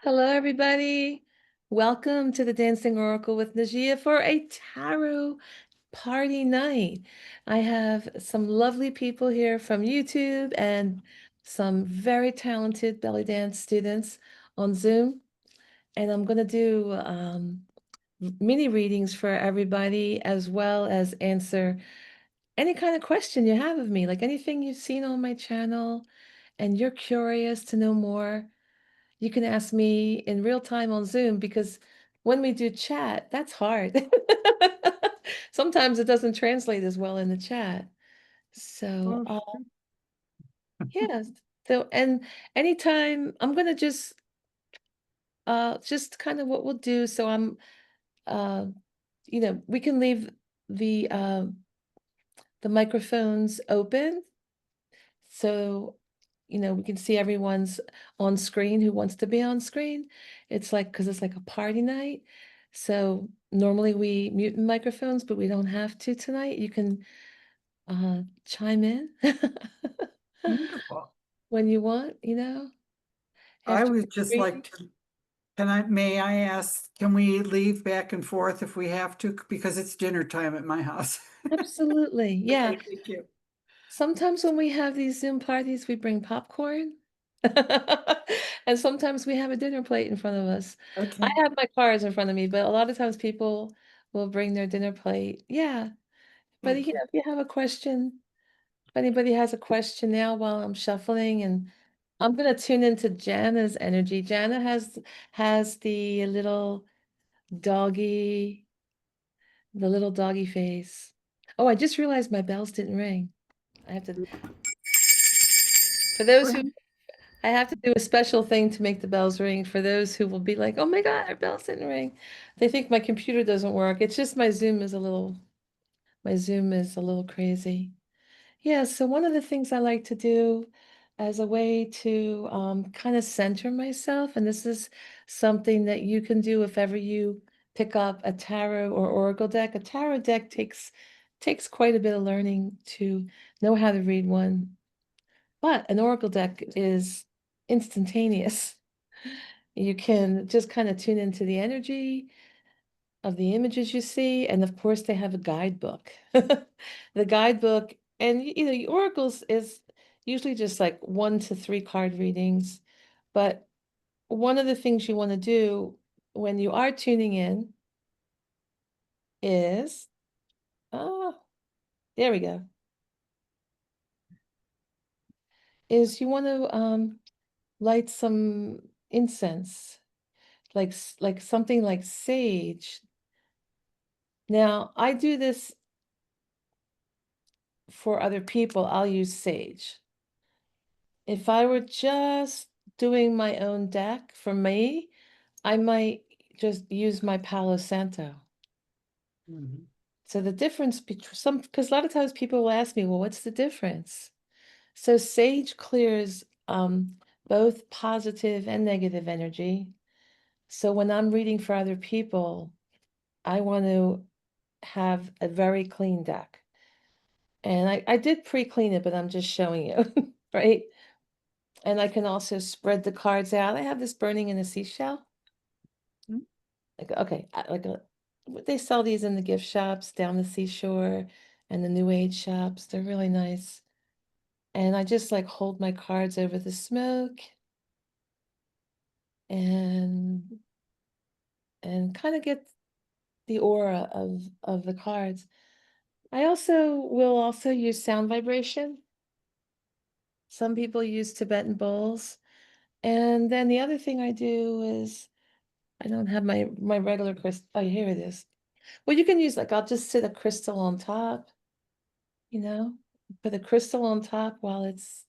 Hello, everybody. Welcome to the Dancing Oracle with Najia for a tarot party night. I have some lovely people here from YouTube and some very talented belly dance students on Zoom. And I'm going to do mini readings for everybody, as well as answer any kind of question you have of me, like anything you've seen on my channel and you're curious to know more. You can ask me in real time on Zoom because when we do chat, that's hard. Sometimes it doesn't translate as well in the chat. So, Oh, yes. So, and anytime I'm gonna just kind of what we'll do. So uh, we can leave the uh, the microphones open. So, we can see everyone's on screen who wants to be on screen. It's like, because it's like a party night. So normally we mute microphones, but we don't have to tonight. You can chime in wonderful. when you want, I after would just reading. like to, may I ask, can we leave back and forth if we have to? Because it's dinner time at my house. Absolutely. Yeah. Okay, thank you. Sometimes when we have these Zoom parties, we bring popcorn. And sometimes we have a dinner plate in front of us. I Okay. have my cards in front of me, but a lot of times people will bring their dinner plate. Yeah. But Thank you. if you have a question, if anybody has a question now while I'm shuffling, and I'm gonna tune into Jana's energy. Jana has the little doggy face. Oh, I just realized my bells didn't ring. I have to, for Go those who ahead. I have to do a special thing to make the bells ring for those who will be like, oh my God, our bells didn't ring. They think my computer doesn't work. It's just my Zoom is a little crazy. Yeah, so one of the things I like to do as a way to kind of center myself, and this is something that you can do if ever you pick up a tarot or oracle deck. A tarot deck takes quite a bit of learning to know how to read one, but an oracle deck is instantaneous. You can just kind of tune into the energy of the images you see, and of course they have a guidebook. The guidebook, and oracles is usually just like 1 to 3 card readings, but one of the things you want to do when you are tuning in is, oh, there we go, is you want to light some incense, like something like sage. Now, I do this for other people, I'll use sage. If I were just doing my own deck for me, I might just use my Palo Santo. Mhm. So the difference between because a lot of times people will ask me, well, what's the difference? So sage clears both positive and negative energy. So when I'm reading for other people, I want to have a very clean deck. And I did pre-clean it, but I'm just showing you, right? And I can also spread the cards out. I have this burning in a seashell. Like, okay, they sell these in the gift shops down the seashore and the new age shops. They're really nice. And I just like hold my cards over the smoke and kind of get the aura of the cards. I also will also use sound vibration. Some people use Tibetan bowls. And then the other thing I do is I don't have my regular crystal. Oh, here it is. Well, you can use like I'll just sit a crystal on top, you know, put a crystal on top while it's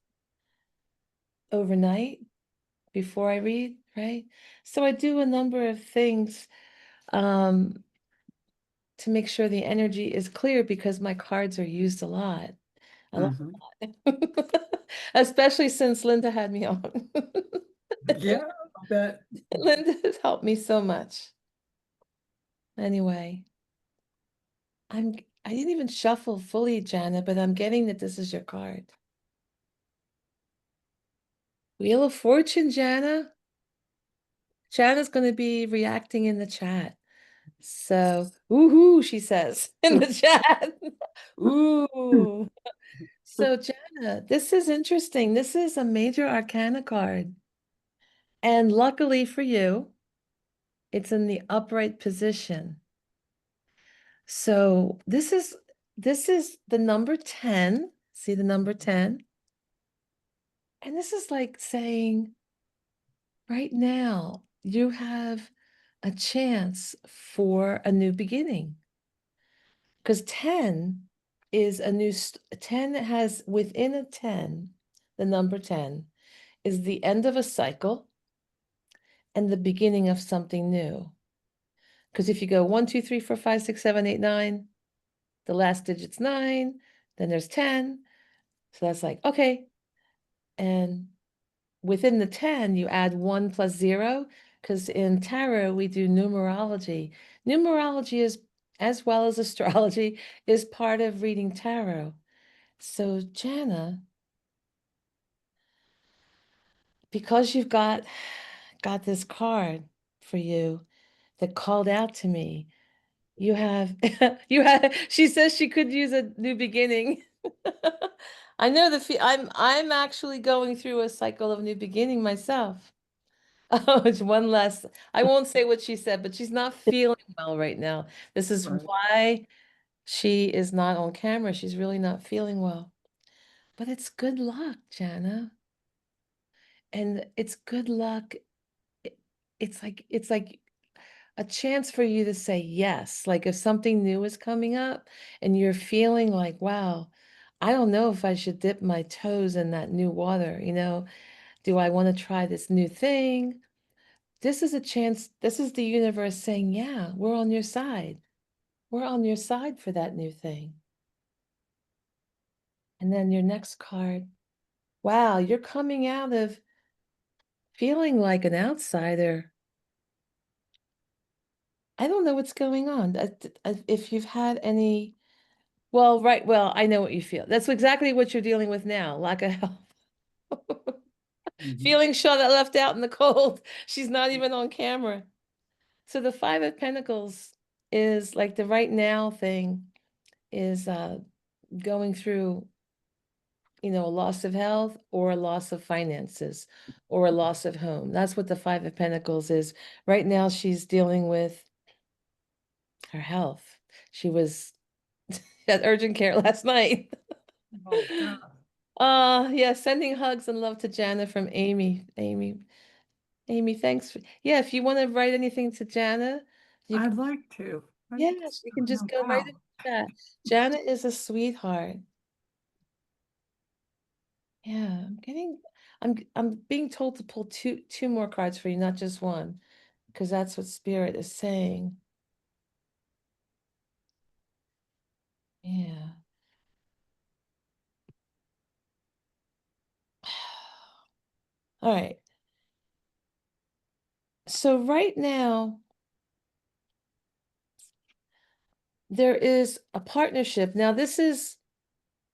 overnight before I read, right? So I do a number of things um, to make sure the energy is clear because my cards are used a lot. A lot. Mhm. Especially since Linda had me on. Yeah, I'll bet. Linda has helped me so much. Anyway, I didn't even shuffle fully, Jana, but I'm getting that this is your card. Wheel of Fortune, Jana. Jana's going to be reacting in the chat. So, woohoo, she says in the chat. Ooh. So, Jana, this is interesting. This is a major arcana card. And luckily for you, it's in the upright position. So, this is the number 10. See the number 10? And this is like saying, right now, you have a chance for a new beginning. Because 10 is a 10 has within a 10, the number 10 is the end of a cycle and the beginning of something new. Because if you go 1, 2, 3, 4, 5, 6, 7, 8, 9, the last digit's 9, then there's 10. So that's like, okay. And within the 10, you add 1 plus 0, because in tarot, we do numerology. Numerology is, as well as astrology, is part of reading tarot. So, Jana, because you've got this card for you that called out to me, you have you have she says she could use a new beginning. I know I'm actually going through a cycle of new beginning myself. Oh, it's one less. I won't say what she said, but she's not feeling well right now. This is Right. why she is not on camera. She's really not feeling well. But it's good luck, Jana. And it's good luck. it- it's like a chance for you to say yes. Like if something new is coming up and you're feeling like, wow, I don't know if I should dip my toes in that new water, do I want to try this new thing? This is a chance. This is the universe saying, yeah, we're on your side. We're on your side for that new thing. And then your next card, wow, you're coming out of feeling like an outsider. I don't know what's going on. If you've had any, well, right, well, I know what you feel. That's exactly what you're dealing with now, lack of health. Mhm. Feeling shut left out in the cold. She's not even on camera. So the Five of Pentacles is like the right now thing is going through, a loss of health or a loss of finances or a loss of home. That's what the Five of Pentacles is. Right now, she's dealing with her health. She was at urgent care last night. Oh, God. Yeah, sending hugs and love to Jana from Amy. Amy, thanks. Yeah, if you want to write anything to Jana, you I'd can, like to. yes, you can just Oh, go right wow. into that. Jana is a sweetheart. Yeah, I'm being told to pull two more cards for you, not just one, because that's what Spirit is saying. Yeah. All right. So right now, there is a partnership. Now, this is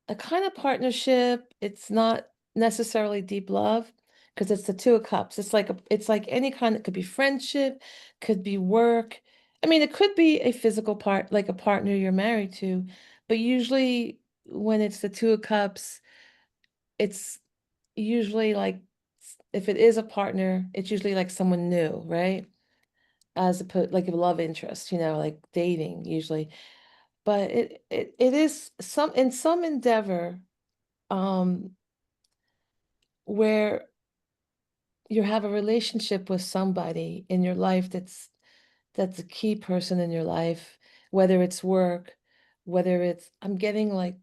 a kind of partnership. It's not necessarily deep love because it's the Two of Cups. It's like any kind. It could be friendship, could be work. I mean, it could be a physical part, like a partner you're married to, but usually when it's the Two of Cups, it's usually like if it is a partner, it's usually like someone new, right? As opposed like a love interest, like dating usually. But it is some endeavor um where you have a relationship with somebody in your life that's a key person in your life, whether it's work, whether it's I'm getting like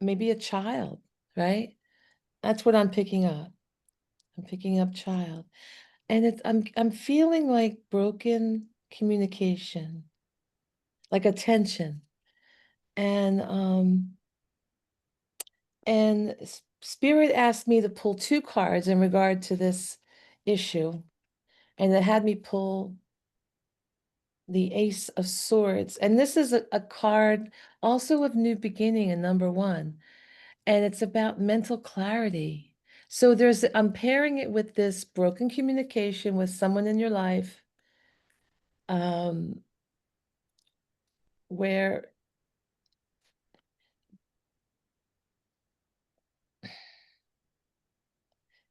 maybe a child, right? That's what I'm picking up. I'm picking up child. And I'm feeling like broken communication, like attention. And Spirit asked me to pull two cards in regard to this issue. And it had me pull the Ace of Swords. And this is a card also of new beginning in number one. And it's about mental clarity. So I'm pairing it with this broken communication with someone in your life, um, where,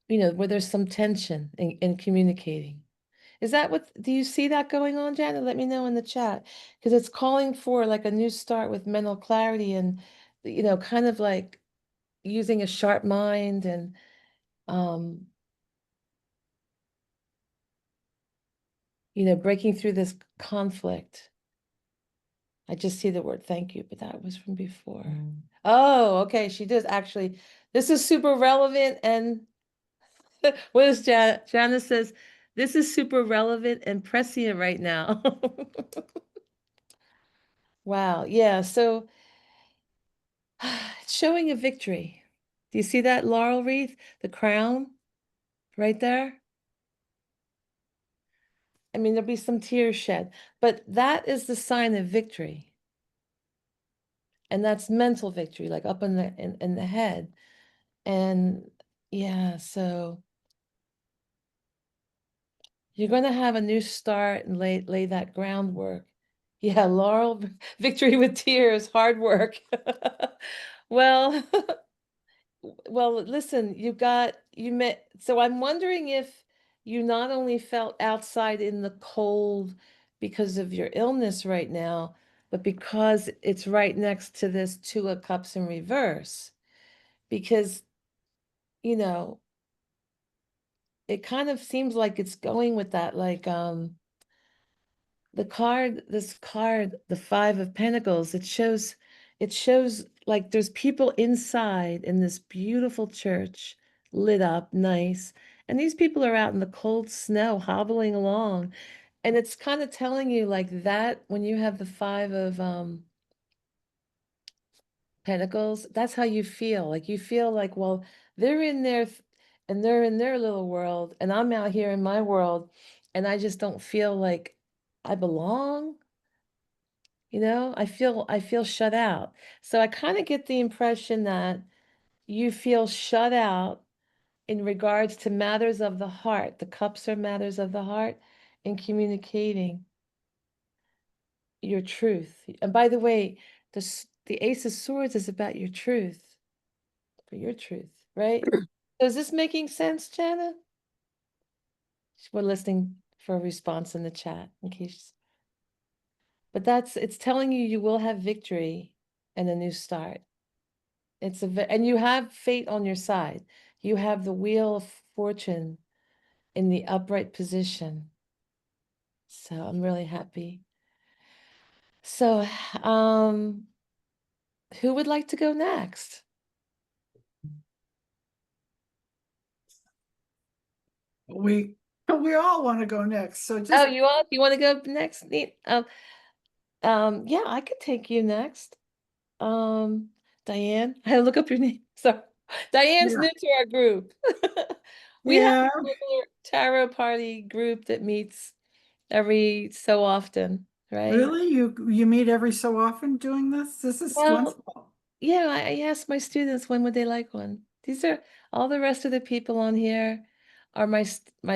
where there's some tension in communicating. Do you see that going on, Janet? Let me know in the chat, because it's calling for like a new start with mental clarity and, kind of like using a sharp mind and, um, breaking through this conflict. I just see the word thank you, but that was from before. Oh, okay. She does actually. This is super relevant. And what is Janet? Janice says, this is super relevant and prescient right now. Wow. Yeah. So it's showing a victory. Do you see that laurel wreath, the crown right there? I mean, there'll be some tears shed, but that is the sign of victory. And that's mental victory, like up in the head. And yeah, so you're going to have a new start and lay that groundwork. Yeah, Laurel, victory with tears, hard work. Well, well, listen, you met, so I'm wondering if you not only felt outside in the cold because of your illness right now, but because it's right next to this Two of Cups in reverse. Because, you know, it kind of seems like it's going with that, like, this card, the Five of Pentacles, it shows like there's people inside in this beautiful church, lit up, nice. And these people are out in the cold snow hobbling along. And it's kind of telling you like that when you have the Five of Pentacles, that's how you feel. Like you feel like, well, they're in there and they're in their little world, and I'm out here in my world, and I just don't feel like I belong. I feel shut out. So I kind of get the impression that you feel shut out in regards to matters of the heart. The cups are matters of the heart in communicating your truth. And by the way, the Ace of Swords is about your truth, for your truth, right? So is this making sense, Jana? We're listening for a response in the chat in case. But it's telling you you will have victory and a new start. And you have fate on your side. You have the wheel of fortune in the upright position. So I'm really happy. So, who would like to go next? We all want to go next. So Oh, just you want to go next? Neat. Yeah, I could take you next. Um, Diane, I had to look up your name. Sorry. Diane's yeah. new to our group. We have Yeah. a regular tarot party group that meets every so often, right? Really? You meet every so often doing this? This is Well, wonderful. yeah, I asked my students when would they like one. These are all the rest of the people on here are my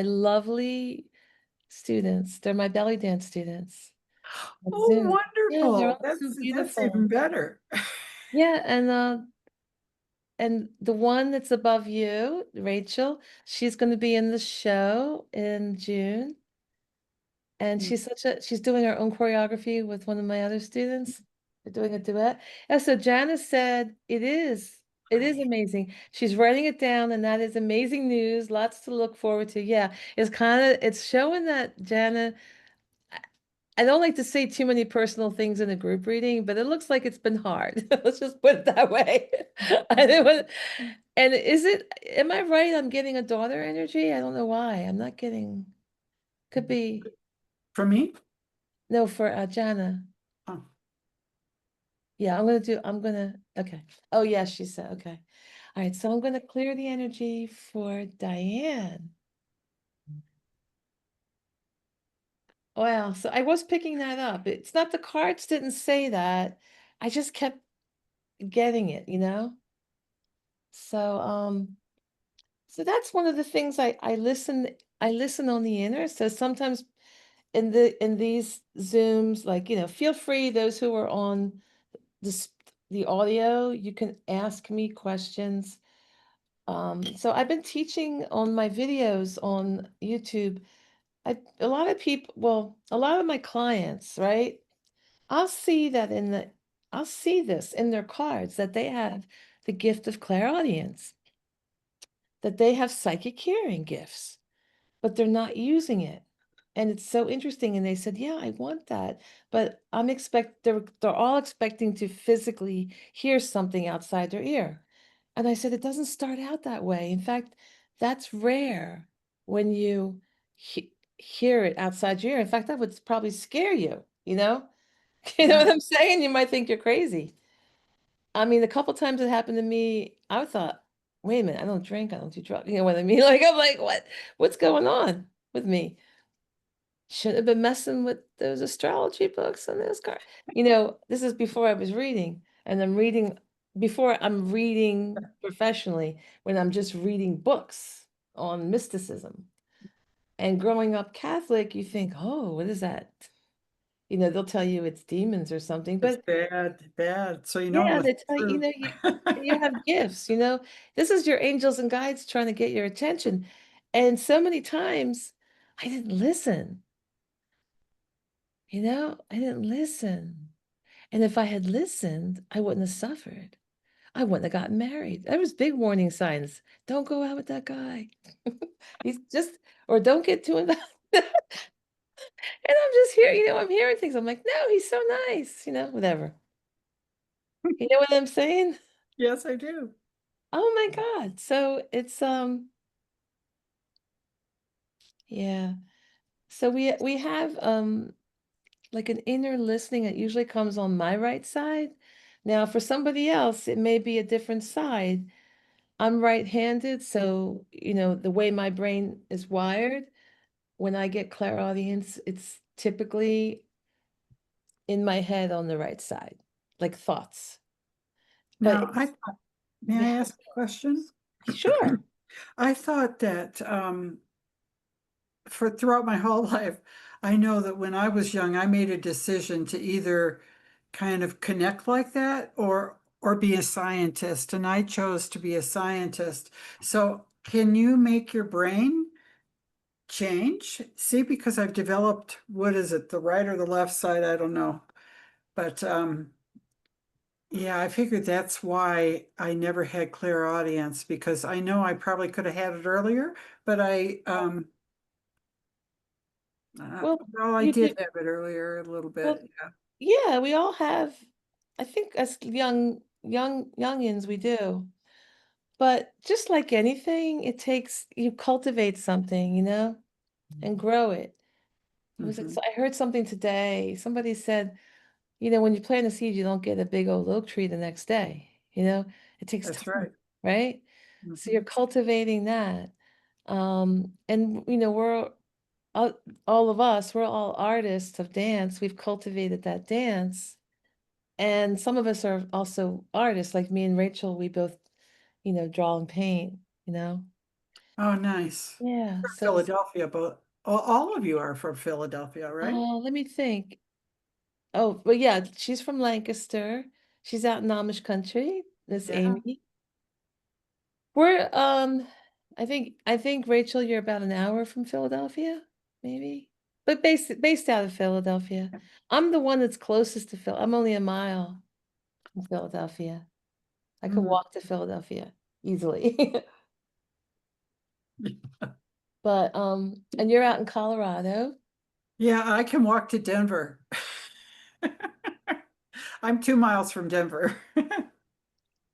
lovely students. They're my belly dance students on Oh, Zoom. Yeah, they're wonderful. all so That's even beautiful. better. Yeah, and the one that's above you, Rachel, she's going to be in the show in June. And she's doing her own choreography with one of my other students. They're doing a duet. And so Janice said, it is amazing. She's writing it down, and that is amazing news. Lots to look forward to. Yeah, it's showing that Jana, I don't like to say too many personal things in a group reading, but it looks like it's been hard. Let's just put it that way. I didn't want- And am I right? I'm getting a daughter energy? I don't know why. I'm not getting, could be, For me? no, for Jana. Oh. Yeah, okay. Oh, yeah, she said, okay. All right, so I'm going to clear the energy for Diane. Wow, so I was picking that up. It's not the cards didn't say that. I just kept getting it. So So that's one of the things I listen on the inner. So sometimes in these Zooms, like, feel free, those who are on this the audio, you can ask me questions. So I've been teaching on my videos on YouTube. A lot of people, well, a lot of my clients, right? I'll see that I'll see this in their cards that they have the gift of clairaudience, that they have psychic hearing gifts, but they're not using it. And it's so interesting. And they said, "Yeah, I want that." But they're all expecting to physically hear something outside their ear. And I said, it doesn't start out that way. In fact, that's rare when you hear it outside your ear. In fact, that would probably scare you, you know? You know Yeah. what I'm saying? You might think you're crazy. I mean, a couple times it happened to me, I thought, wait a minute, I don't drink, I don't do drugs. You know what I mean? Like, I'm like, what's going on with me? Shouldn't have been messing with those astrology books and those cards. This is before I was reading, and before I'm reading professionally, when I'm just reading books on mysticism. And growing up Catholic, you think, oh, what is that? They'll tell you it's demons or something, It's but bad, bad. So you know yeah, the they tell you, truth. you have gifts, this is your angels and guides trying to get your attention. And so many times I didn't listen, I didn't listen. And if I had listened, I wouldn't have suffered. I wouldn't have gotten married. There was big warning signs. Don't go out with that guy. He's just, or don't get too involved. And I'm just here, I'm hearing things. I'm like, no, he's so nice, whatever. You know what I'm saying? Yes, I do. Oh my God. So it's yeah. So we have like an inner listening that usually comes on my right side. Now for somebody else, it may be a different side. I'm right-handed, so the way my brain is wired, when I get clairaudience, it's typically in my head on the right side, like thoughts. But Now, it's may I ask a question? sure. I thought that for throughout my whole life, I know that when I was young, I made a decision to either kind of connect like that or be a scientist, and I chose to be a scientist. So, can you make your brain change? See, because I've developed, what is it, the right or the left side? I don't know. But yeah, I figured that's why I never had clear audience because I know I probably could have had it earlier, but Well, well, I you do. did have it earlier a little Well, bit. Yeah. yeah, we all have. I think as youngins, we do. But just like anything, it takes you cultivate something, and grow it. Hmm. I heard something today. Somebody said, when you plant a seed, you don't get a big old oak tree the next day. It takes That's time, right. right? So Hmm. you're cultivating that. And all, all of us, we're all artists of dance. We've cultivated that dance. And some of us are also artists, like me and Rachel, we both, draw and paint, you know? Oh, nice. Yeah. From So, Philadelphia, but all of you are from Philadelphia, right? let me think. Oh, well, yeah, she's from Lancaster. She's out in Amish country, Miss Yeah. Amy. We're I think Rachel, you're about an hour from Philadelphia, maybe. But based out of Philadelphia. I'm the one that's closest to Phil. I'm only a mile from Philadelphia. I could Mm. walk to Philadelphia easily. But and you're out in Colorado. Yeah, I can walk to Denver. I'm 2 miles from Denver.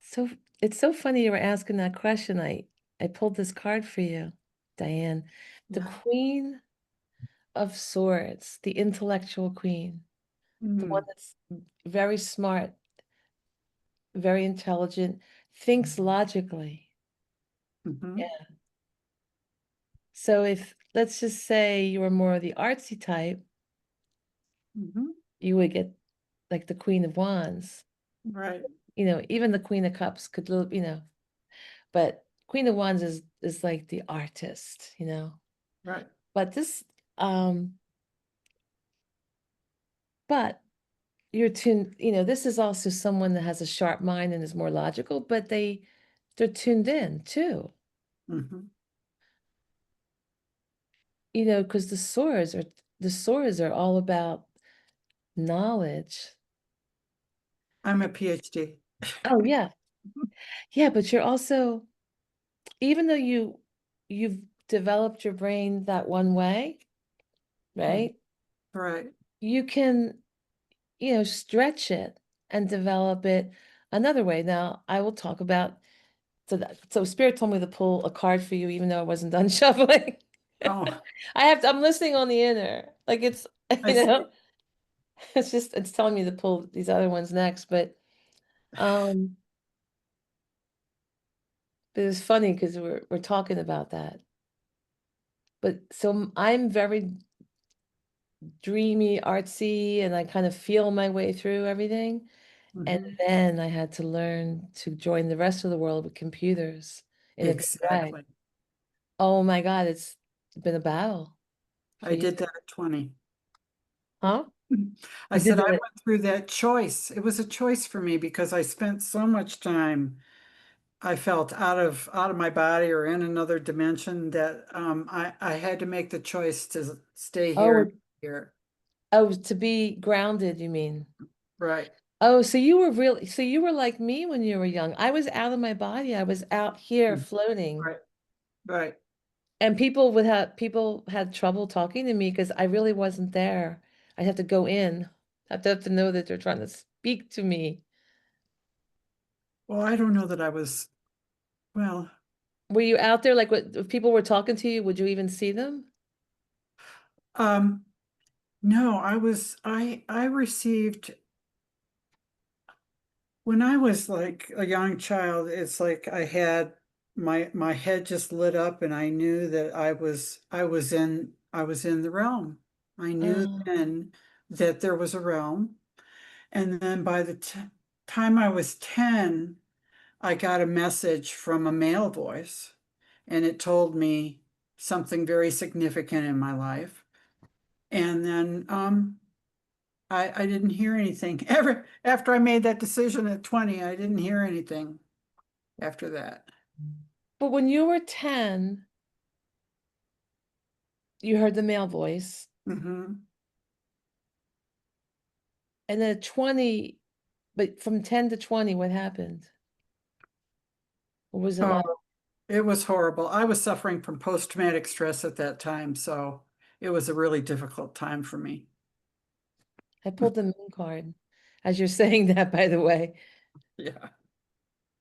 So it's so funny you were asking that question. I pulled this card for you, Diane. The Yeah. Queen of Swords, the intellectual queen, the one Mm. that's very smart, very intelligent, thinks logically. Hmm. Yeah. So if let's just say you were more of the artsy type, Hmm. you would get like the Queen of Wands. Right. Even the Queen of Cups could, but Queen of Wands is like the artist, you know. Right. But this, um, but you're tuned, you know, this is also someone that has a sharp mind and is more logical, but they're tuned in too, Hmm. you know, because the swords are all about knowledge. I'm a PhD. Oh yeah. Yeah, but you're also, even though you've developed your brain that one way, Mhm. right? Right. You can, you know, stretch it and develop it another way. Now, I will talk about so Spirit told me to pull a card for you, even though I wasn't done shuffling. Oh, I'm listening on the inner. Like it's, I you see. know, it's telling me to pull these other ones next. Um, but it's funny because we're talking about that. But so I'm very dreamy, artsy, and I kind of feel my way through everything. And Hmm. then I had to learn to join the rest of the world with computers in a big way. Exactly. Oh my God, it's been a battle for I you. did that at 20. Huh? I You did said I that. went through that choice. It was a choice for me because I spent so much time I felt out of my body or in another dimension that I had to make the choice to stay here. Oh, Here. oh, to be grounded, you mean? Right. Oh, so you were like me when you were young. I was out of my body. I was out here Mm. floating. Right. Right. And people had trouble talking to me because I really wasn't there. I had to go in. I have to know that they're trying to speak to me. Well, I don't know that I was, well, Were you out there like what if people were talking to you, would you even see them? um, no, I received when I was like a young child, it's like I had my head just lit up and I knew that I was in the realm. I knew Oh, then that there was a realm. And then by the time I was 10, I got a message from a male voice and it told me something very significant in my life. And then I didn't hear anything. Ever after I made that decision at 20, I didn't hear anything after that. but when you were 10, you heard the male voice, Hmm. and then at 20, but from 10 to 20, what happened? What was it like? Oh, it was horrible. I was suffering from post-traumatic stress at that time, so it was a really difficult time for me. I pulled the moon card as you're saying that, by the way. Yeah,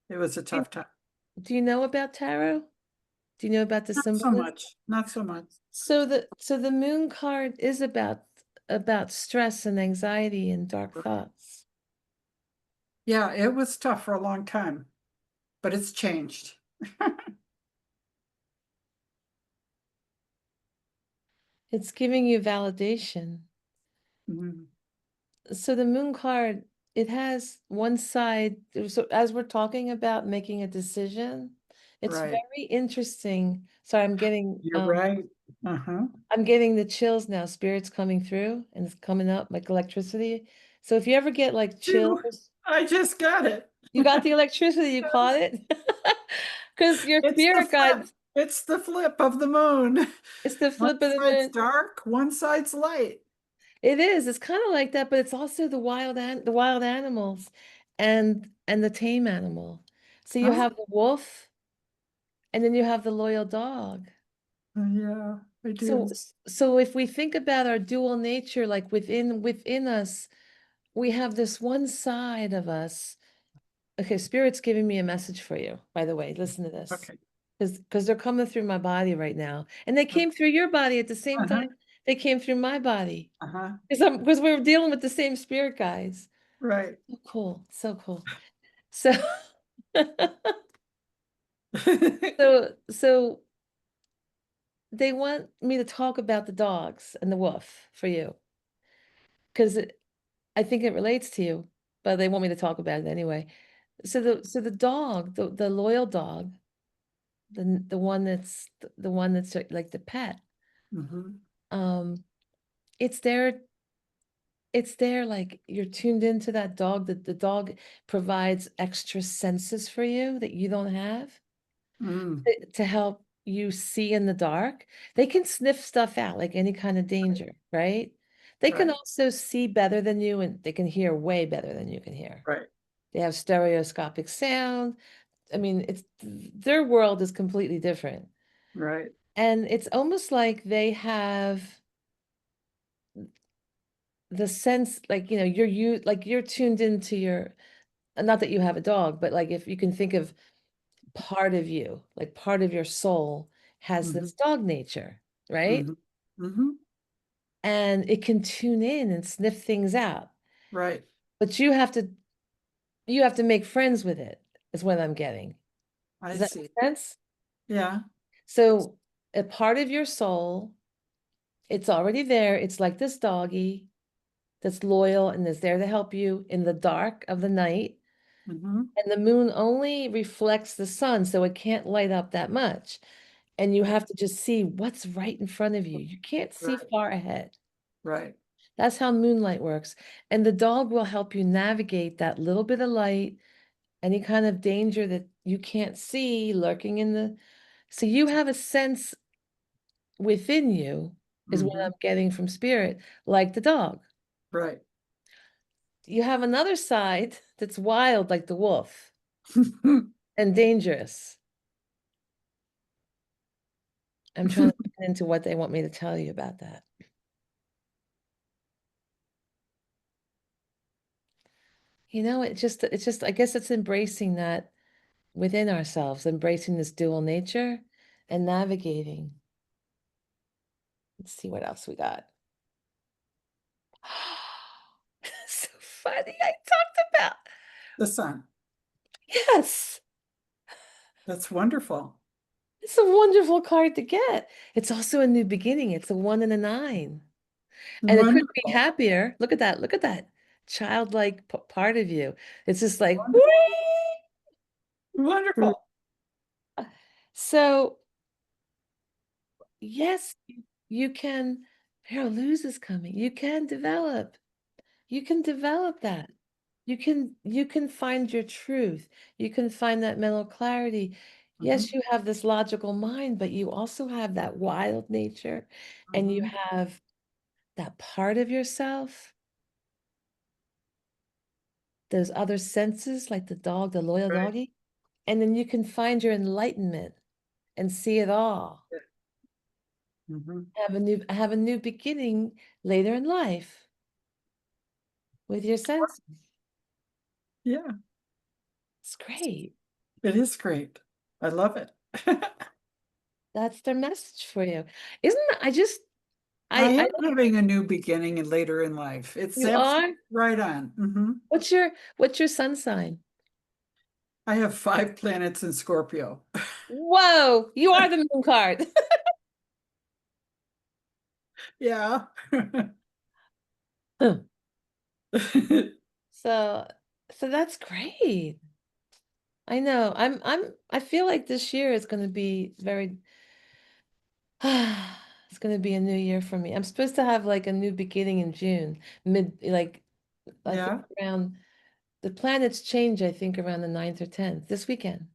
it was a Do tough time. do you know about tarot? Do you know about the Not so symbolism? much, not so much. So the moon card is about stress and anxiety and dark thoughts. Yeah, it was tough for a long time, but it's changed. It's giving you validation. Mhm. So the moon card, it has one side. So as we're talking about making a decision, it's Right. very interesting. Sorry, You're right. Uh-huh. I'm getting the chills now. Spirit's coming through and it's coming up like electricity. So if you ever get like Dude, chills, I just got it. you got the electricity, you caught it? Because your It's the spirit flip. guides, It's the flip of the moon. it's the One flip of the side's moon. dark, one side's light. It is. It's kind of like that, but it's also the wild animals and the tame animal. So you Huh? have the wolf and then you have the loyal dog. Yeah, I So do. so if we think about our dual nature, like within us, we have this one side of us. Okay, Spirit's giving me a message for you, by the way. Listen to this. Okay. Because they're coming through my body right now. And they came through your body at the same time Uh-huh. they came through my body. Uh-huh. Because we're dealing with the same spirit guides. Right. So cool. So cool. So so they want me to talk about the dogs and the wolf for you. Because I think it relates to you, but they want me to talk about it anyway. So the dog, the loyal dog, the one that's the one that's like the pet. Mm-hmm. Um, it's there, like you're tuned into that dog, that the dog provides extra senses for you that you don't have Mm. to help you see in the dark. They can sniff stuff out like any kind of danger, right? They can Right, also see better than you and they can hear way better than you can hear. right, They have stereoscopic sound. I mean, it's their world is completely different. right. And it's almost like they have the sense, like, like you're tuned into your, not that you have a dog, but like if you can think of part of you, like part of your soul has Mm-hmm. this dog nature, right? Mm-hmm. Mm-hmm. And it can tune in and sniff things out. Right. But you have to make friends with it, is what I'm getting. I Does that see. make sense? Yeah. So a part of your soul, it's already there. It's like this doggy that's loyal and is there to help you in the dark of the night. Mm-hmm. And the moon only reflects the sun, so it can't light up that much. And you Right, have to just see what's right in front of you. You can't see right, far ahead. right. That's how moonlight works. And the dog will help you navigate that little bit of light, any kind of danger that you can't see lurking in the. So you have a sense within you, is what Mm-hmm. I'm getting from spirit, like the dog. Right. You have another side that's wild, like the wolf, and dangerous. I'm trying to get into what they want me to tell you about that. I guess it's embracing that within ourselves, embracing this dual nature and navigating. Let's see what else we got. So funny. I talked about. The sun. Yes, That's wonderful. it's a wonderful card to get. It's also a new beginning. It's a 1 and a 9. And it could be Wonderful. happier. Look at that. Look at that childlike part of you. It's just like, Wonderful. whee! Wonderful. So, yes, you can. Lose is coming. You can develop that. You can find your truth. You can find that mental clarity. Mm-hmm. Yes, you have this logical mind, but you also have that wild nature and you Mm-hmm. have that part of yourself, those other senses like the dog, the loyal Right. doggy, and then you can find your enlightenment and see it all. Mm-hmm. Have a new beginning later in life with your senses. Yeah, It's great. it is great. I love it. That's their message for you. Isn't that, I just I I am having a new beginning and later in life. It's you absolutely are? right on. Hmm. What's your sun sign? I have 5 planets in Scorpio. Whoa, you are the moon card. Yeah. So so that's great. I know. I feel like this year is going to be very it's going to be a new year for me. I'm supposed to have like a new beginning in June, I think Yeah, around the planets change, I think around the 9th or 10th this weekend.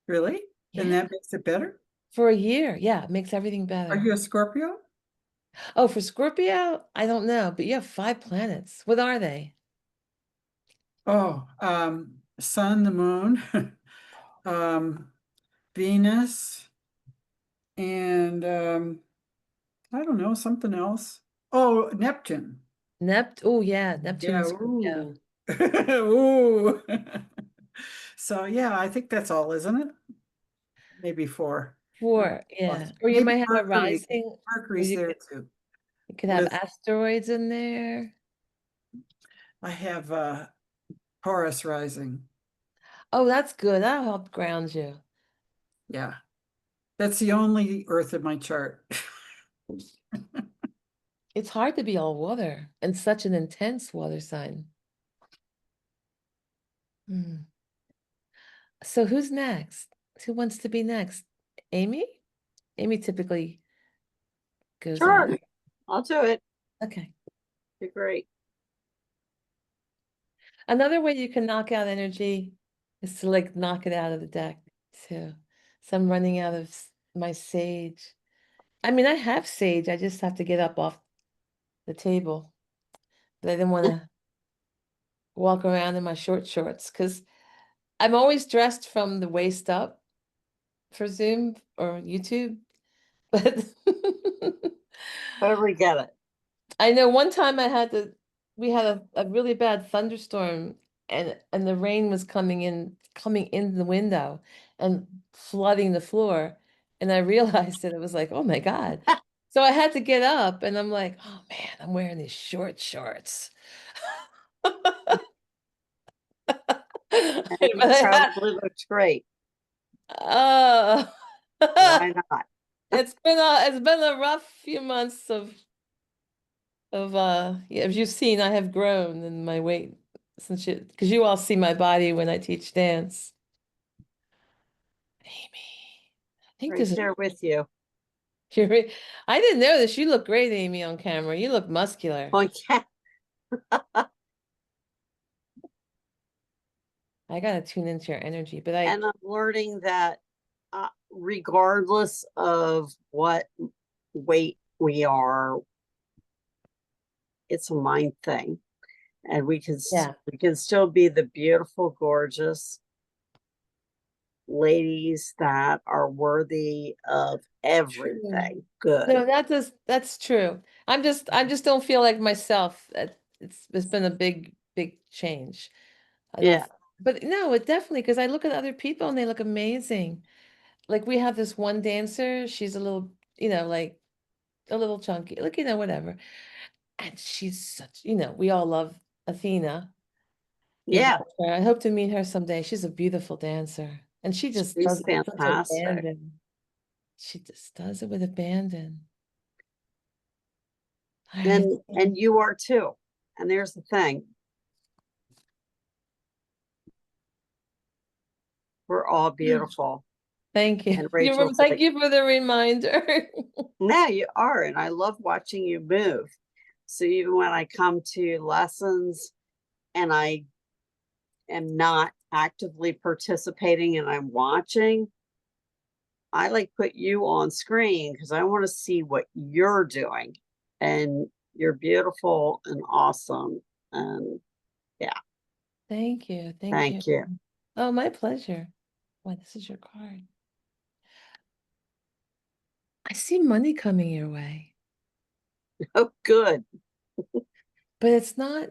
really? And Yeah. that makes it better? For a year. Yeah, it makes everything Are better. you a Scorpio? Oh, for Scorpio, I don't know, but you have 5 planets. What are they? Oh, sun, the moon, um, Venus, and I don't know, something else. Oh, Neptune. Oh yeah, Neptune Yeah, and Scorpio. ooh. Ooh. So yeah, I think that's all, isn't it? Maybe four. Four, yeah. Plus. Or you Maybe might have a Mercury. rising, or Mercury's you there could too. you could have With asteroids in there. I have Taurus rising. Oh, that's good. That'll help ground you. Yeah. That's the only Earth in my chart. It's hard to be all water and such an intense water sign. Hmm. So who's next? Who wants to be next? Amy? Amy typically goes on. Sure, I'll do it. Okay. Be great. Another way you can knock out energy is to like knock it out of the deck too. So I'm running out of my sage. I mean, I have sage. I just have to get up off the table. But I didn't want to walk around in my short shorts because I'm always dressed from the waist up for Zoom or YouTube. But Totally get it. I know one time we had a really bad thunderstorm and the rain was coming in the window and flooding the floor. And I realized that it was like, oh my God. So I had to get up and I'm like, oh man, I'm wearing these short shorts. And But it I had, probably looks great. oh, Why not? it's been a rough few months of yeah, as you've seen, I have grown in my weight since because you all see my body when I teach dance. Amy, I think Right this is there with you. I didn't know this. You look great, Amy, on camera. You look muscular. Oh, yeah. I gotta tune into your energy, but I And I'm learning that regardless of what weight we are, it's a mind thing. And yeah, we can still be the beautiful, gorgeous ladies that are worthy of true. everything good. No, that's true. I just don't feel like myself. It's been a big change. I don't Yeah. but no, it definitely because I look at other people and they look amazing. Like we have this one dancer, she's a little, like a little chunky, like, whatever. And she's such, we all love Athena. You've Yeah. met her. I hope to meet her someday. She's a beautiful dancer. And she just does She's it with such fantastic. abandon. She just does it with abandon. All right. And you are too. And there's the thing. We're all beautiful. Thank you. And Rachel's Thank like, you for the reminder. no, you are. And I love watching you move. So even when I come to lessons and I am not actively participating and I'm watching, I like put you on screen because I want to see what you're doing. And you're beautiful and awesome. And yeah, Thank you. Thank you. thank you. Oh, my pleasure. Why, this is your card. I see money coming your way, Oh, good. but it's not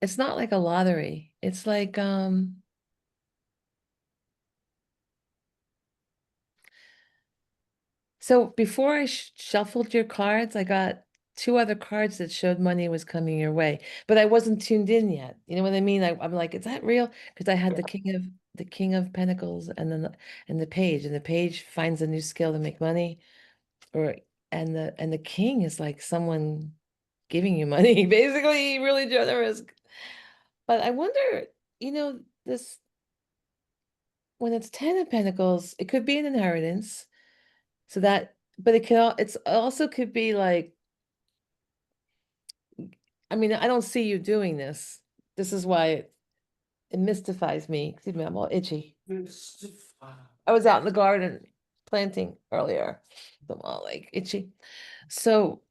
like a lottery. It's like so before I shuffled your cards, I got two other cards that showed money was coming your way, but I wasn't tuned in yet. You know what I mean? I'm like, is that real? Because I had Yeah. the King of Pentacles and then and the page finds a new skill to make money, or and the King is like someone giving you money, basically really generous. But I wonder, this when it's Ten of Pentacles, it could be an inheritance. So that, but it's also could be like, I mean, I don't see you doing this. This is why it mystifies me. Excuse me, I'm all itchy. I was out in the garden planting earlier. So I'm all like itchy. So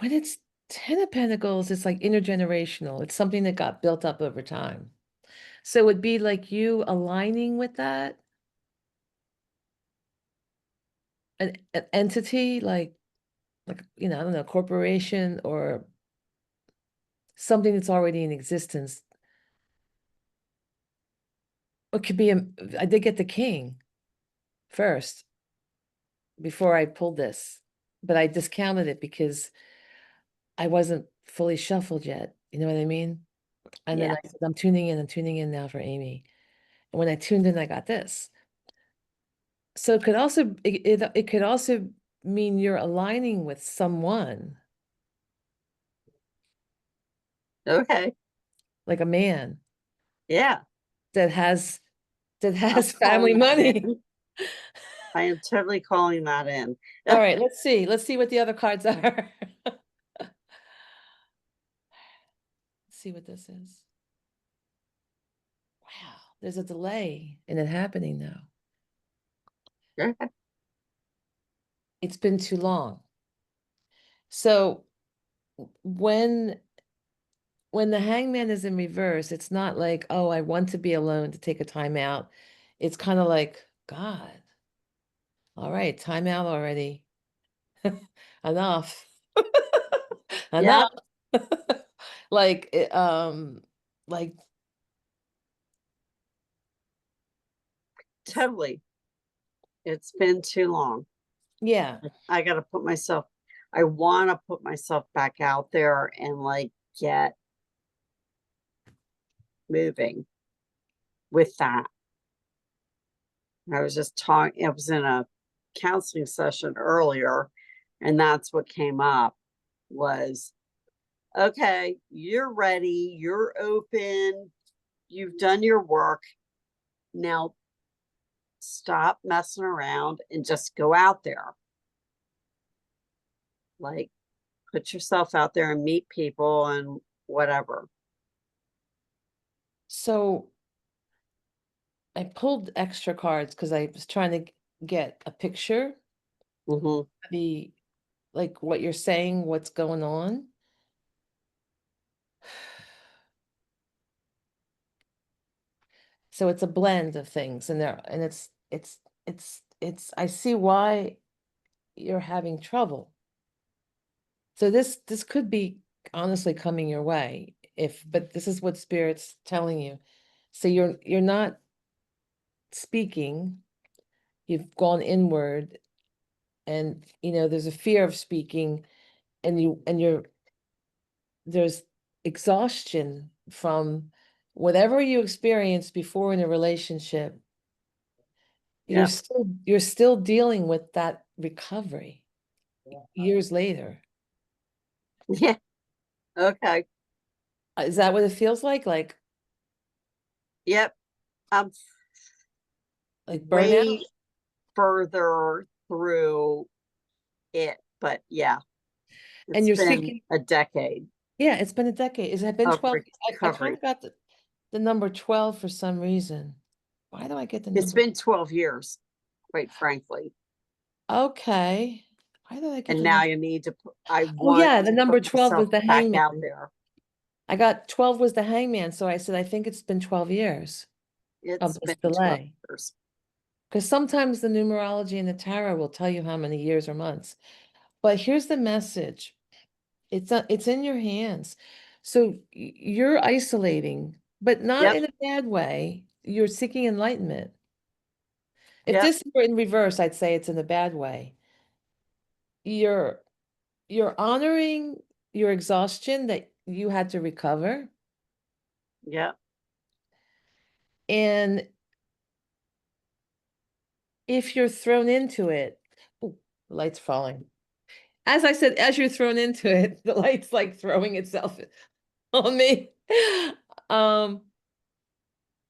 when it's Ten of Pentacles, it's like intergenerational. It's something that got built up over time. So it would be like you aligning with that, an entity like I don't know, corporation or something that's already in existence. It could be I did get the king first before I pulled this, but I discounted it because I wasn't fully shuffled yet. You know what I mean? And then Yeah. I said, I'm tuning in now for Amy. And when I tuned in, I got this. So it could also it could also mean you're aligning with someone, Okay. like a man Yeah. that has that I'm has family calling that money. in. I am totally calling that in. All right, let's see. Let's see what the other cards are. Let's see what this is. Wow, there's a delay in it happening now. It's been too long. So when the hangman is in reverse, it's not like, oh, I want to be alone to take a time out. It's kind of like, God, all right, time out already. Enough. Yeah, Enough. Like like totally. It's been too long. yeah. I got to put myself, I want to put myself back out there and like get moving with that. I was just talking, I was in a counseling session earlier, and that's what came up was, okay, you're ready, you're open, you've done your work. Now stop messing around and just go out there. Like, put yourself out there and meet people and whatever. So I pulled extra cards because I was trying to get a picture, Mm-hmm. the like what you're saying, what's going on. So it's a blend of things and there and it's I see why you're having trouble. So this could be honestly coming your way but this is what spirit's telling you. So you're not speaking, you've gone inward and there's a fear of speaking and there's exhaustion from whatever you experienced before in a relationship. Yeah. You're still dealing with that recovery years later. Yeah. Okay. Is that what it feels like? Yep. I'm Like burnout? way further through it, but yeah, And it's you're been seeking, a decade yeah, it's been a decade. Has it been of 12? I kind recovery. of got the number 12 for some reason. Why do I get the It's number? been 12 years, quite frankly. Okay. Why did I get And the now number? you need to I Oh want yeah, the to put number 12 myself was the back out hangman. there. I got 12 was the hangman, so I said I think it's been 12 years of It's this been 12 delay. years. Because sometimes the numerology and the tarot will tell you how many years or months. But here's the message. It's in your hands. So you're isolating, but not Yep. in a bad way. You're seeking enlightenment. If Yep. this were in reverse, I'd say it's in a bad way. You're you're honoring your exhaustion that you had to recover. Yep. And if you're thrown into it, oh, the light's falling. As I said, as you're thrown into it, the light's like throwing itself on me. Um,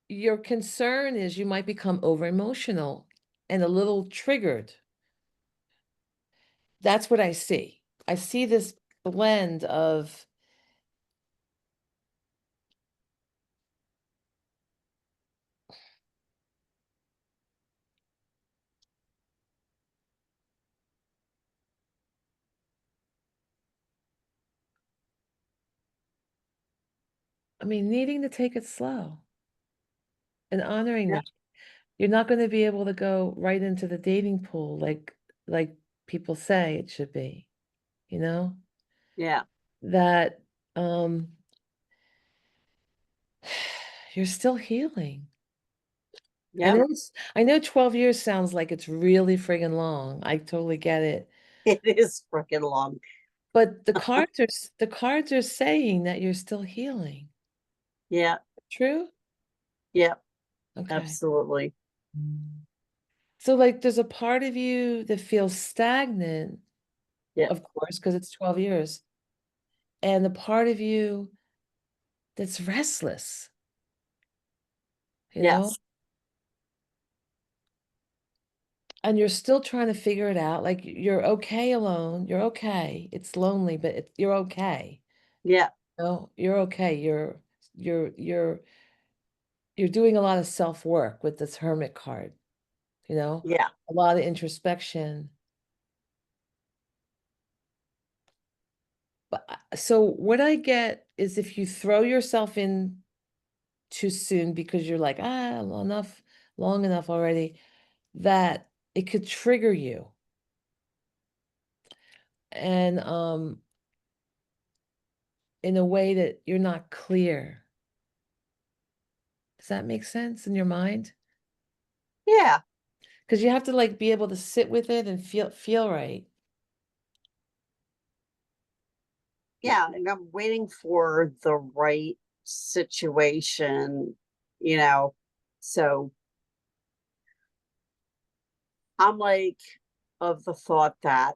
your concern is you might become over emotional and a little triggered. That's what I see. I see this blend of needing to take it slow and honoring Yep. that. You're not going to be able to go right into the dating pool like people say it should be, you know? Yeah. That you're still healing. Yep. I know 12 years sounds like it's really friggin' long. I totally get it. It is freaking long. But the cards are saying that you're still healing. Yeah. True? Yep. Okay. Absolutely. So like there's a part of you that feels stagnant, Yep. of course, because it's 12 years. And the part of you that's restless, you know? Yes. and you're still trying to figure it out. Like you're okay alone. You're okay. It's lonely, but you're okay. Yeah. No, you're okay. You're you're you're doing a lot of self-work with this hermit card, Yeah. a lot of introspection. But so what I get is if you throw yourself in too soon because you're like, long enough already, that it could trigger you. And in a way that you're not clear. Does that make sense in your mind? Yeah. Because you have to like be able to sit with it and feel right. Yeah. And I'm waiting for the right situation, you know. So I'm like of the thought that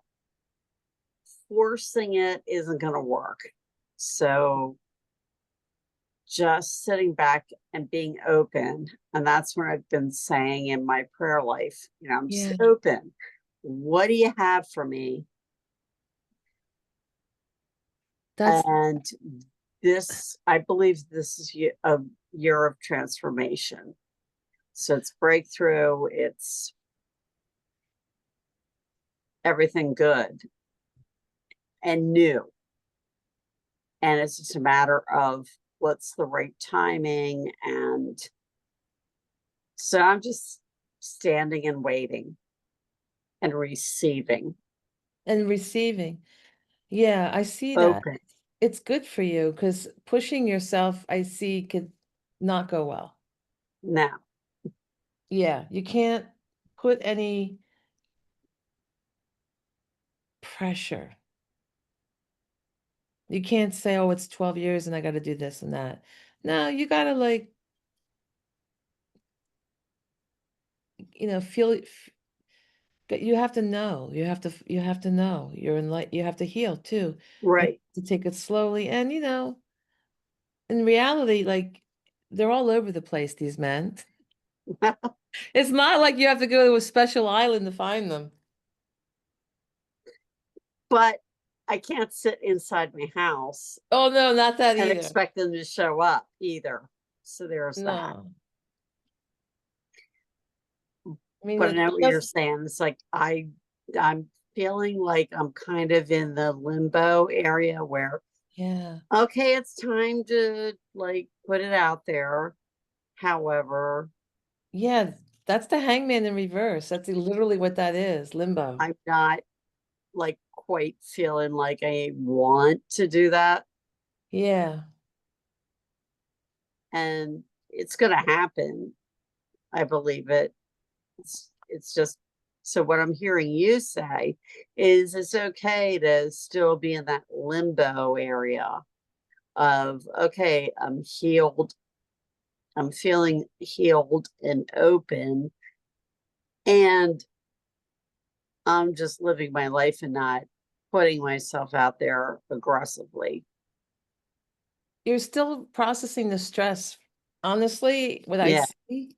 forcing it isn't going to work. So just sitting back and being open. And that's what I've been saying in my prayer life. I'm just Yeah. open. What do you have for me? That's And this, I believe this is a year of transformation. So it's breakthrough, it's everything good and new. And it's just a matter of what's the right timing. And so I'm just standing and waiting and receiving, and receiving. Yeah, I see that. open. It's good for you because pushing yourself, I see, could not go well. Now, Yeah, you can't put any pressure. You can't say, oh, it's 12 years and I got to do this and that. No, you got to like, feel it. But you have to know. You have to know. You're in you have to heal too. You right. have to take it slowly. And in reality, like they're all over the place, these men. It's not like you have to go to a special island to find them. But I can't sit inside my house Oh no, not that and either. expect them to show up either. So there's that. No. I mean, But I it know what you're does, saying. It's like I'm feeling like I'm kind of in the limbo area where yeah. okay, it's time to like put it out there. However, Yeah, that's the hangman in reverse. That's literally what that is, limbo. I'm not like quite feeling like I want to do that. Yeah. And it's gonna happen. I believe it. It's just so what I'm hearing you say is it's okay to still be in that limbo area of okay, I'm healed, I'm feeling healed and open, and I'm just living my life and not putting myself out there aggressively. You're still processing the stress. Honestly, what I Yeah, see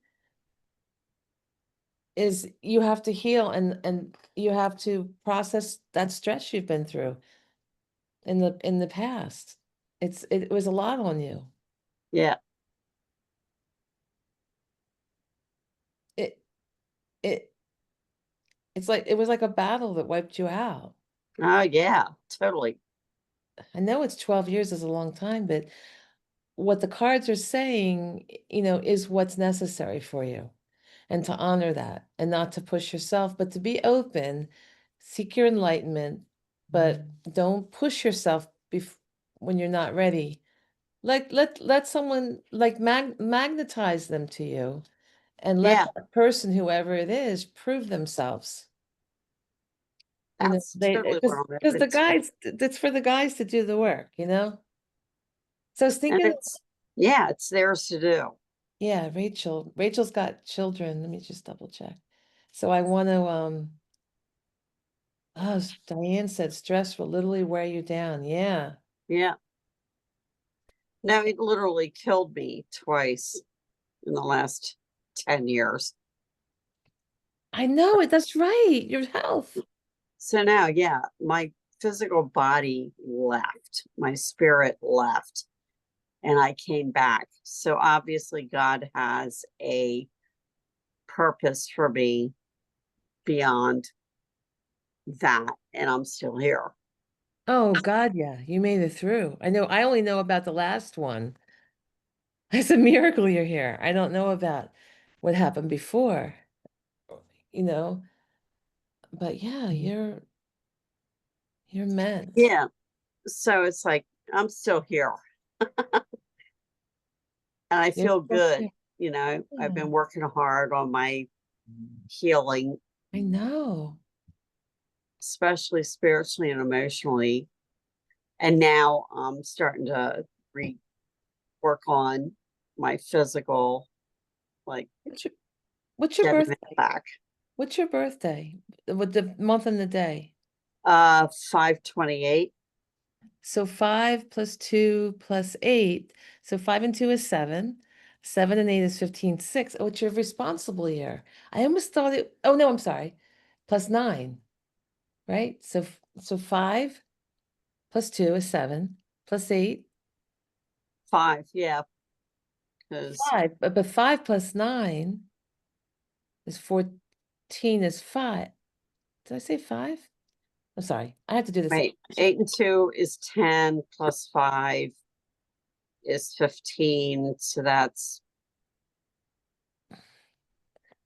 is you have to heal and you have to process that stress you've been through in the past. It was a lot on you. yeah. It it it's like it was like a battle that wiped you out. Oh yeah, totally. I know it's 12 years is a long time, but what the cards are saying, is what's necessary for you. And to honor that and not to push yourself, but to be open, seek your enlightenment, but don't push yourself when you're not ready. Like let someone like magnetize them to you and let Yeah, that person, whoever it is, prove themselves. that's They totally what I'm because open the to. guys, it's for the guys to do the work. So I was And thinking, it's yeah, it's theirs to do. yeah, Rachel's got children. Let me just double check. So I want to oh, Diane said stress will literally wear you down. Yeah. Yeah. No, it literally killed me twice in the last 10 years. I know it. That's right. Your health. So now, yeah, my physical body left, my spirit left, and I came back. So obviously, God has a purpose for me beyond that, and I'm still here. Oh God, yeah. You made it through. I know. I only know about the last one. It's a miracle you're here. I don't know about what happened before, you know. But yeah, you're meant. Yeah. So it's like I'm still here and I You're feel still good. here. You know, I've Yeah, been working hard on my healing, I know. especially spiritually and emotionally. And now I'm starting to work on my physical, like What's your, what's your getting it birthday? back. What's your birthday? With the month and the day? 528. So 5 + 2 + 8. So 5 and 2 is 7. 7 and 8 is 15, 6. Oh, it's your responsible year. I almost thought it. Oh no, I'm sorry. +9, right? So 5 + 2 is 7. +8, 5, yeah, because 5. But 5 + 9 is 14 is 5. Did I say 5? I'm sorry. I have to do this. wait, 8 and 2 is 10 plus 5 is 15. So that's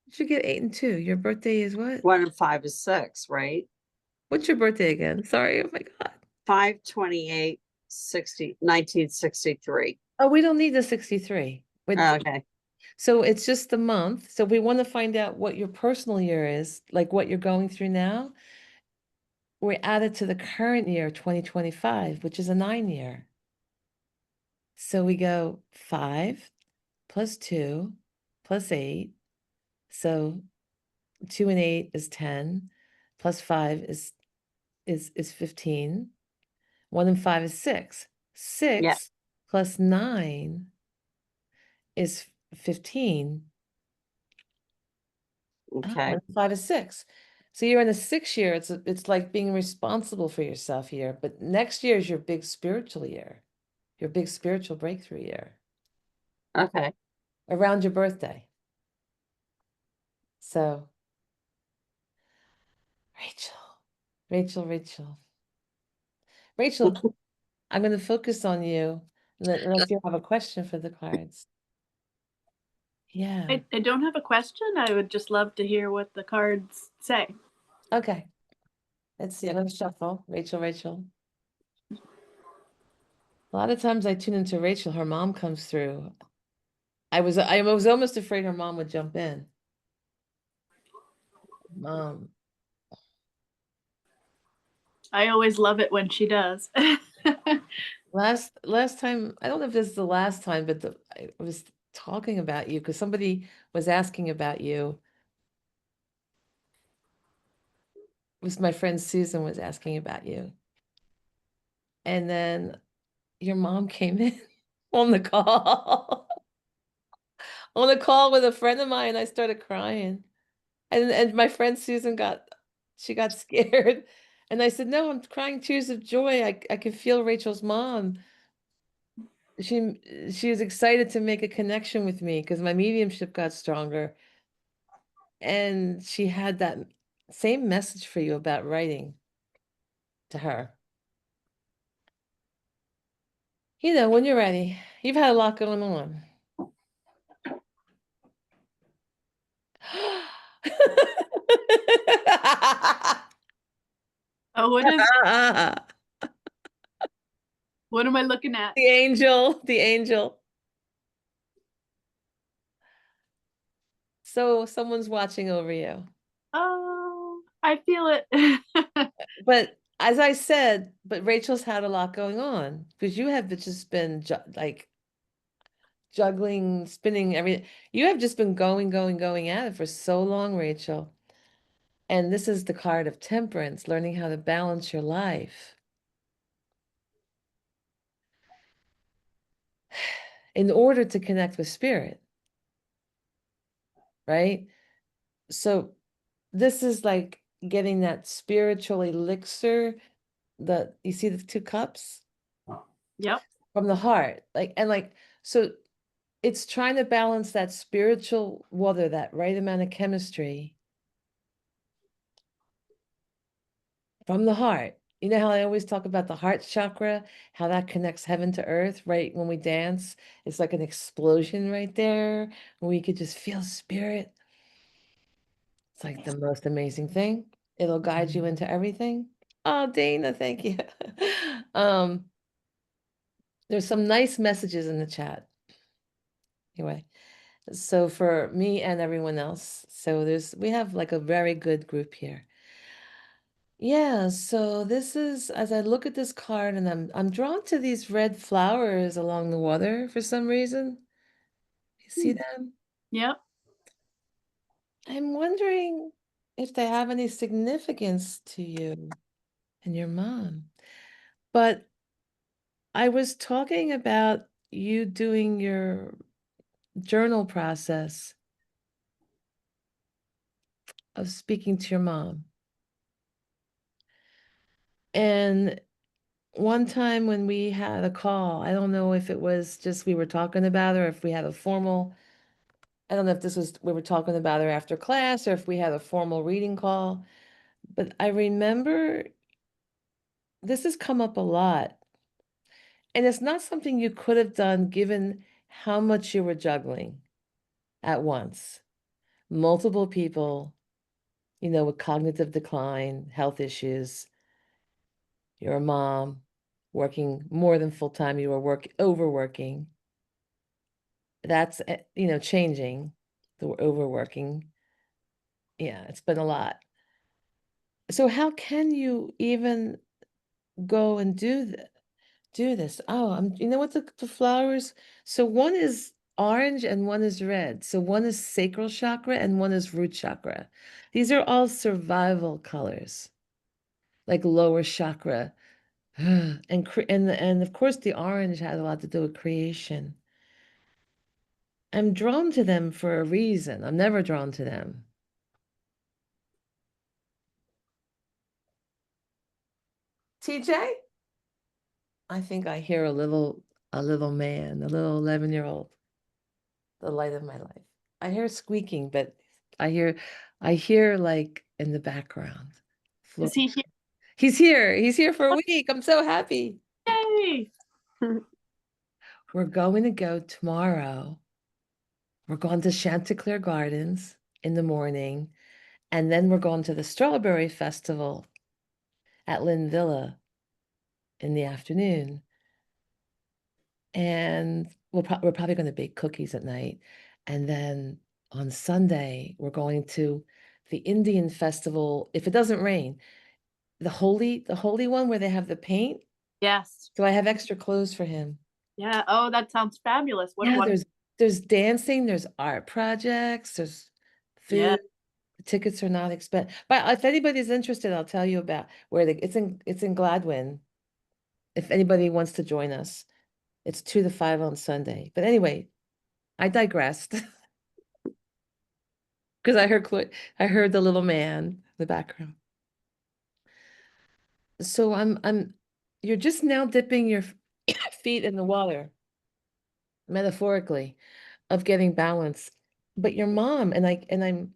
You should get 8 and 2. Your birthday is what? 1 and 5 is 6, right? What's your birthday again? Sorry. Oh my God. 528, 60, 1963. Oh, we don't need the 63. Okay. So it's just the month. So we want to find out what your personal year is, like what you're going through now. We add it to the current year, 2025, which is a 9 year. So we go 5 + 2 + 8. So 2 and 8 is 10, plus 5 is 15. 1 and 5 is 6. Yeah. 6 + 9 is 15. Oh, Okay. 1 and 5 is 6. So you're in a 6 year. It's like being responsible for yourself here. But next year is your big spiritual year, your big spiritual breakthrough year Okay. around your birthday. So Rachel, Rachel, Rachel, Rachel, I'm going to focus on you unless you have a question for the cards. Yeah. I don't have a question. I would just love to hear what the cards say. Okay. Let's see. I'm going to shuffle. Rachel, Rachel. A lot of times I tune into Rachel. Her mom comes through. I was almost afraid her mom would jump in. Mom. I always love it when she does. Last time, I don't know if this is the last time, but I was talking about you because somebody was asking about you. It was my friend Susan was asking about you. And then your mom came in on the call. On a call with a friend of mine. I started crying. And my friend Susan got scared. And I said, no, I'm crying tears of joy. I can feel Rachel's mom. She was excited to make a connection with me because my mediumship got stronger. And she had that same message for you about writing to her. You know, when you're ready, you've had a lot going on. Oh, what am I looking at? The angel, the angel. So someone's watching over you. Oh, I feel it. But as I said, but Rachel's had a lot going on because you have just been like juggling, spinning everything. You have just been going at it for so long, Rachel. And this is the card of temperance, learning how to balance your life in order to connect with spirit, right? So this is like getting that spiritual elixir, you see the two cups Yep. from the heart, so it's trying to balance that spiritual water, that right amount of chemistry from the heart. You know how I always talk about the heart chakra, how that connects heaven to earth, right? When we dance, it's like an explosion right there. We could just feel spirit. It's like the most amazing thing. It'll guide you into everything. Oh, Dana, thank you. Um, there's some nice messages in the chat. Anyway, so for me and everyone else, so we have like a very good group here. Yeah, so this is, as I look at this card, and I'm drawn to these red flowers along the water for some reason. You see them? Yep. I'm wondering if they have any significance to you and your mom. But I was talking about you doing your journal process of speaking to your mom. And one time when we had a call, I don't know if it was just we were talking about her, if we had a formal, I don't know if this was, we were talking about her after class or if we had a formal reading call, but I remember this has come up a lot. And it's not something you could have done given how much you were juggling at once. Multiple people, with cognitive decline, health issues. You're a mom, working more than full time. You were overworking. That's, changing. The overworking. Yeah, it's been a lot. So how can you even go and do this? Oh, you know what the flowers? So one is orange and one is red. So one is sacral chakra and one is root chakra. These are all survival colors, like lower chakra. And of course the orange has a lot to do with creation. I'm drawn to them for a reason. I'm never drawn to them. TJ? I think I hear a little man, a little 11-year-old, the light of my life. I hear squeaking, but I hear like in the background. Is he here? He's here. He's here for a week. I'm so happy. Yay! We're going to go tomorrow. We're going to Chanticleer Gardens in the morning, and then we're going to the Strawberry Festival at Lynn Villa in the afternoon. And we're probably going to bake cookies at night. And then on Sunday, we're going to the Indian festival, if it doesn't rain, the holy one where they have the paint. Yes. So I have extra clothes for him. Yeah. Oh, that sounds fabulous. Yeah, What? there's dancing, there's art projects, there's Yeah. food. The tickets are not expensive. But if anybody's interested, I'll tell you about where it's in Gladwin. If anybody wants to join us, it's 2 to 5 on Sunday. But anyway, I digressed. Because I heard the little man in the background. So you're just now dipping your feet in the water, metaphorically, of getting balance. But your mom I'm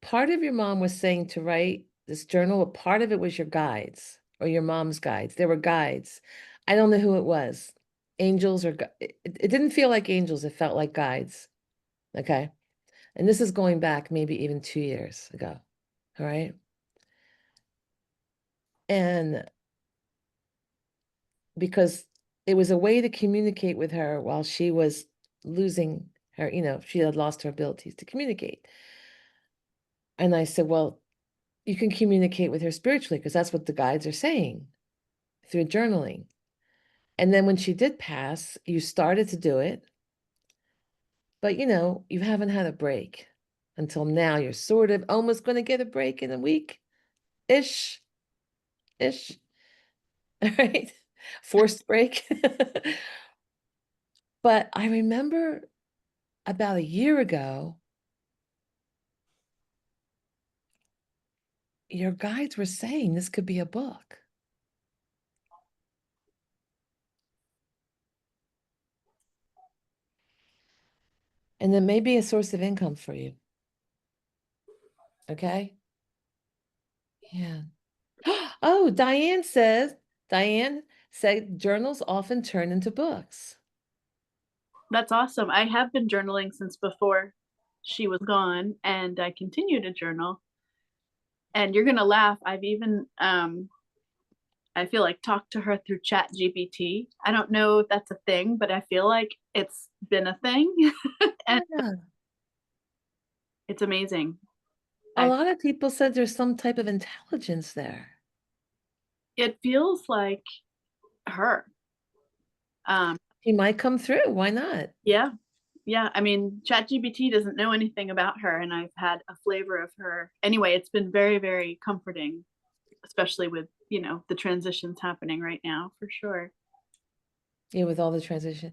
part of your mom was saying to write this journal. A part of it was your guides or your mom's guides. There were guides. I don't know who it was. Angels or it didn't feel like angels. It felt like guides. Okay. And this is going back maybe even 2 years ago. All right. And because it was a way to communicate with her while she was losing her, she had lost her abilities to communicate. And I said, well, you can communicate with her spiritually because that's what the guides are saying through journaling. And then when she did pass, you started to do it, but you haven't had a break until now. You're sort of almost going to get a break in a week ish. All right. Forced break. But I remember about a year ago, your guides were saying this could be a book. And it may be a source of income for you. Okay? Yeah. Oh, Diane said journals often turn into books. That's awesome. I have been journaling since before she was gone, and I continue to journal. And you're gonna laugh. I've even I feel like talked to her through Chat GPT. I don't know if that's a thing, but I feel like it's been a thing. And Yeah. it's amazing. A lot of people said there's some type of intelligence there. It feels like her. He might come through. Why not? Yeah. Yeah. I mean, ChatGPT doesn't know anything about her, and I've had a flavor of her. Anyway, it's been very, very comforting, especially with, the transitions happening right now, for sure. Yeah, with all the transition.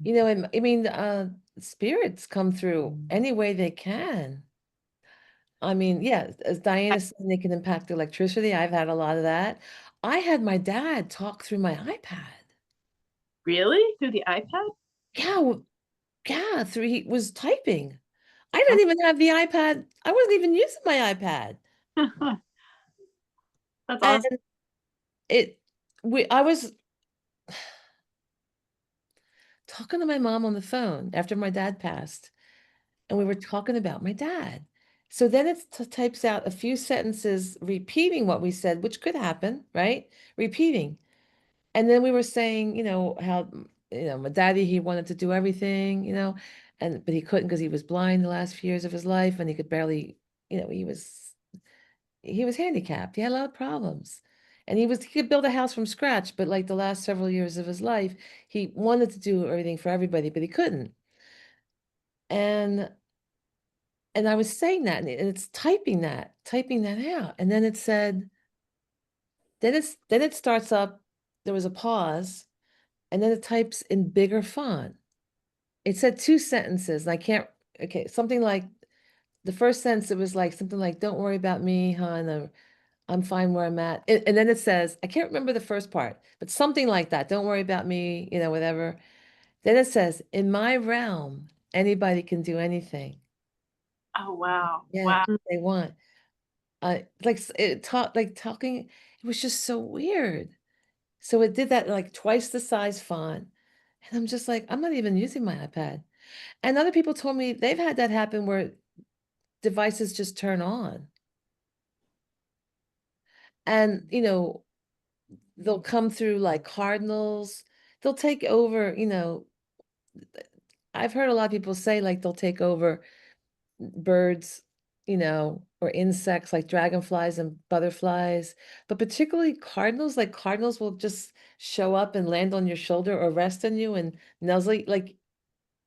I mean, spirits come through any way they can. I mean, yeah, as Diana said, they can impact electricity. I've had a lot of that. I had my dad talk through my iPad. Really? Through the iPad? Yeah, yeah, he was typing. I Oh. didn't even have the iPad. I wasn't even using my iPad. That's And awesome. I was talking to my mom on the phone after my dad passed, and we were talking about my dad. So then it types out a few sentences repeating what we said, which could happen, right? Repeating. And then we were saying, how, my daddy, he wanted to do everything, but he couldn't because he was blind the last few years of his life, and he could barely, he was handicapped. He had a lot of problems. And he could build a house from scratch, but like the last several years of his life, he wanted to do everything for everybody, but he couldn't. And I was saying that, and it's typing that out. And then it said, then it starts up, there was a pause, and then it types in bigger font. It said two sentences, and I can't, okay, something like, the first sentence, it was like something like, don't worry about me, hon, or I'm fine where I'm at. And then it says, I can't remember the first part, but something like that. Don't worry about me, whatever. Then it says, in my realm, anybody can do anything. Oh, wow. Yeah, Wow. if they want. Talking, it was just so weird. So it did that like twice the size font. And I'm just like, I'm not even using my iPad. And other people told me they've had that happen where devices just turn on. And, they'll come through like cardinals. They'll take over, I've heard a lot of people say like they'll take over birds, or insects like dragonflies and butterflies, but particularly cardinals, like cardinals will just show up and land on your shoulder or rest on you and nuzzle like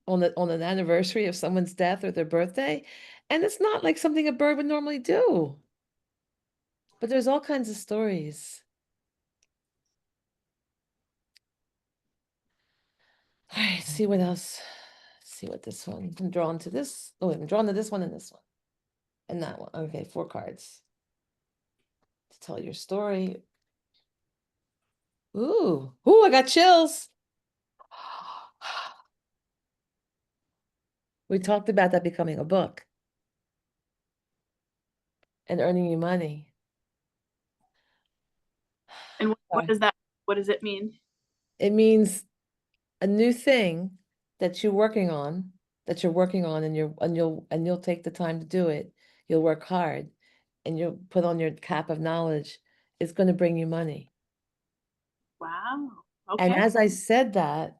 on an anniversary of someone's death or their birthday. And it's not like something a bird would normally do. But there's all kinds of stories. All right, see what else. See what this one. I'm drawn to this. Oh, I'm drawn to this one and this one. And that one. Okay, 4 cards. To tell your story. Ooh. Ooh, I got chills. We talked about that becoming a book and earning you money. And what does that, what does it mean? It means a new thing that you're working on, and you'll take the time to do it. You'll work hard and you'll put on your cap of knowledge. It's going to bring you money. Wow. And Okay. as I said that,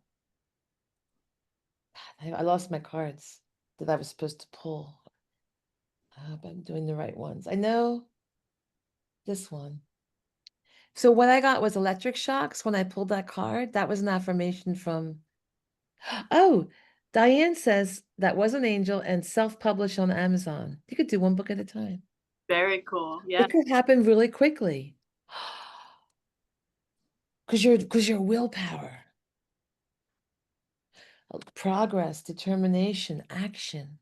I lost my cards that I was supposed to pull. I hope I'm doing the right ones. I know this one. So what I got was electric shocks when I pulled that card. That was an affirmation from, oh, Diane says that was an angel and self-published on Amazon. You could do one book at a time. Very cool. Yeah. It could happen really quickly. Because your willpower. progress, determination, action.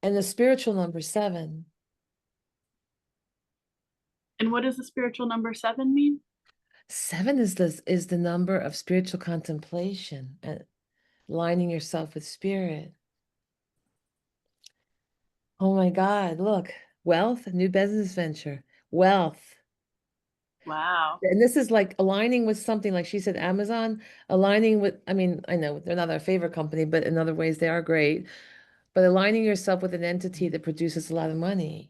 And the spiritual number 7. And what does the spiritual number 7 mean? 7 is the number of spiritual contemplation and aligning yourself with spirit. Oh my God, look, wealth, new business venture, wealth. Wow. And this is like aligning with something like she said, Amazon, aligning with, I mean, I know they're not our favorite company, but in other ways they are great. But aligning yourself with an entity that produces a lot of money.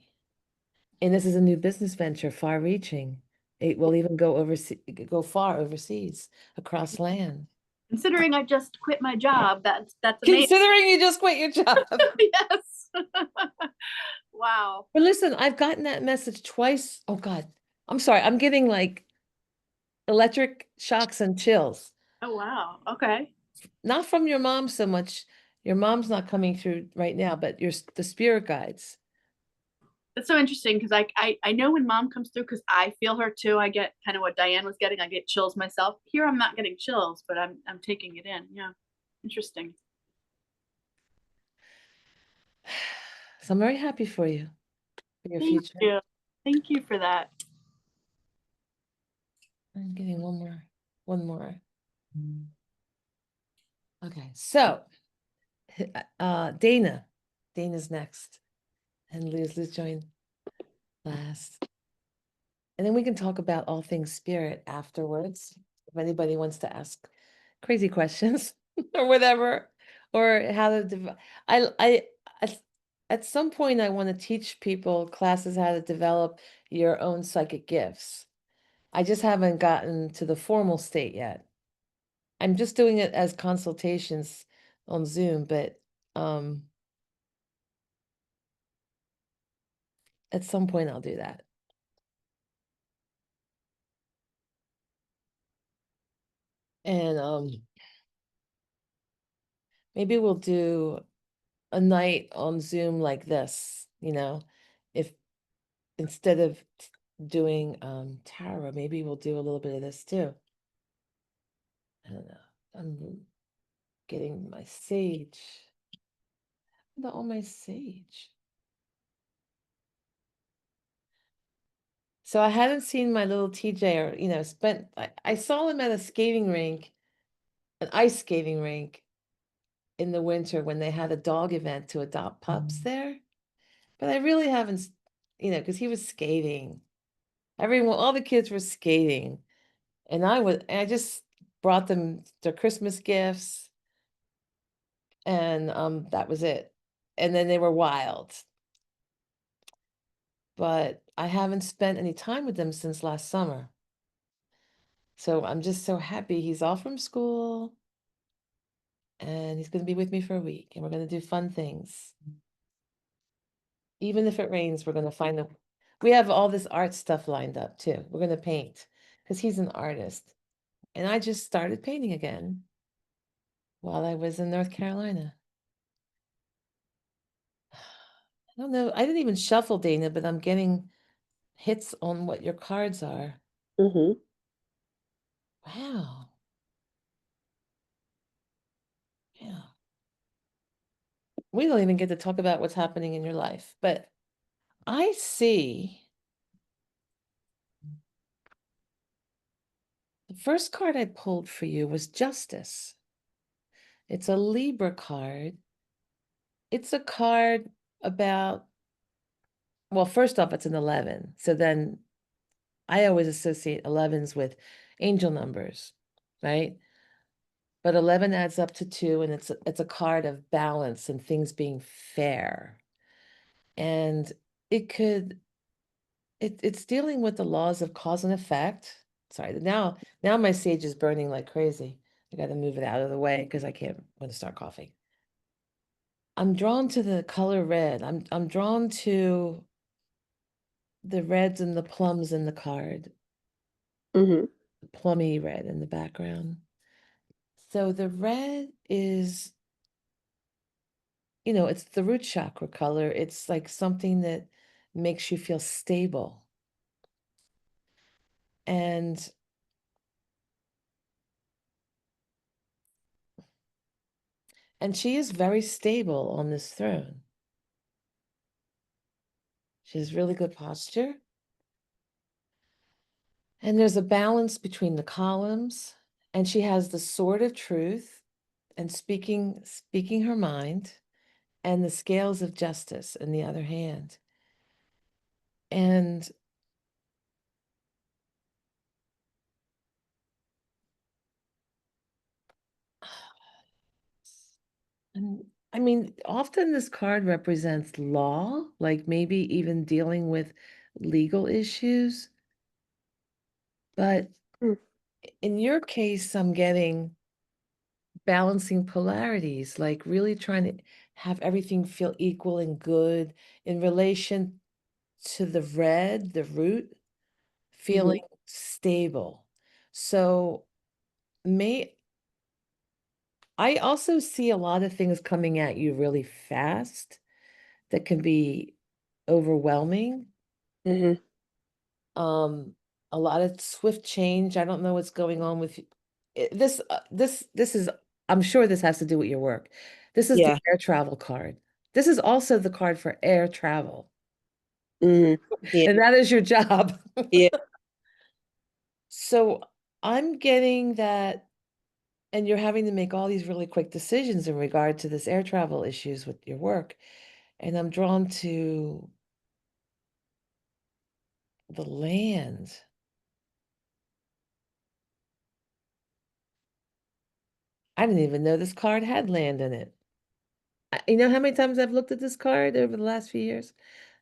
And this is a new business venture, far reaching. It will even go go far overseas, across land. Considering I just quit my job, that's amazing. Considering you just quit your job. Yes. Wow. But listen, I've gotten that message twice. Oh God, I'm sorry. I'm getting like electric shocks and chills. Oh wow. Okay. Not from your mom so much. Your mom's not coming through right now, but the spirit guides. That's so interesting because I know when mom comes through because I feel her too. I get kind of what Diane was getting. I get chills myself. Here I'm not getting chills, but I'm taking it in. Yeah. Interesting. So I'm very happy for you, for your Thank future. you. Thank you for that. I'm getting one more. Okay, so Dana's next, and Liz joined last, and then we can talk about all things spirit afterwards. If anybody wants to ask crazy questions or whatever, or how to I at some point I want to teach people classes how to develop your own psychic gifts. I just haven't gotten to the formal state yet. I'm just doing it as consultations on Zoom, but at some point I'll do that. And maybe we'll do a night on Zoom like this, if instead of doing tarot, maybe we'll do a little bit of this too. I don't know. I'm getting my sage. All my sage. So I hadn't seen my little TJ or, I saw him at a skating rink, an ice skating rink in the winter when they had a dog event to adopt pups there. But I really haven't, because he was skating. All the kids were skating. And I just brought them their Christmas gifts. And that was it. And then they were wild. But I haven't spent any time with them since last summer. So I'm just so happy he's off from school. And he's going to be with me for a week. And we're going to do fun things. Even if it rains, we're going to find them. We have all this art stuff lined up too. We're going to paint because he's an artist. And I just started painting again while I was in North Carolina. I don't know. I didn't even shuffle, Dana, but I'm getting hits on what your cards are. Mm-hmm. Wow. Yeah. We don't even get to talk about what's happening in your life, but I see the first card I pulled for you was Justice. It's a Libra card. It's a card about, well, first off, it's an 11. So then I always associate 11s with angel numbers, right? But 11 adds up to 2, and it's a card of balance and things being fair. And it's dealing with the laws of cause and effect. Sorry, now my sage is burning like crazy. I got to move it out of the way because I can't want to start coughing. I'm drawn to the color red. I'm drawn to the reds and the plums in the card. Mm-hmm. Plummy red in the background. So the red is, it's the root chakra color. It's like something that makes you feel stable. And And she is very stable on this throne. She has really good posture. And there's a balance between the columns, and she has the sword of truth and speaking her mind, and the scales of justice in the other hand. And And I mean, often this card represents law, like maybe even dealing with legal issues. But Mm. in your case, I'm getting balancing polarities, like really trying to have everything feel equal and good in relation to the red, the root, feeling stable. So may I also see a lot of things coming at you really fast that can be overwhelming. Mm-hmm. Um, a lot of swift change. I don't know what's going on with this is, I'm sure this has to do with your work. This is the Yeah. air travel card. This is also the card for air travel, Mm-hmm. Yeah. and that is your job. Yeah. So I'm getting that, and you're having to make all these really quick decisions in regard to this air travel issues with your work. And I'm drawn to the land. I didn't even know this card had land in it. You know how many times I've looked at this card over the last few years?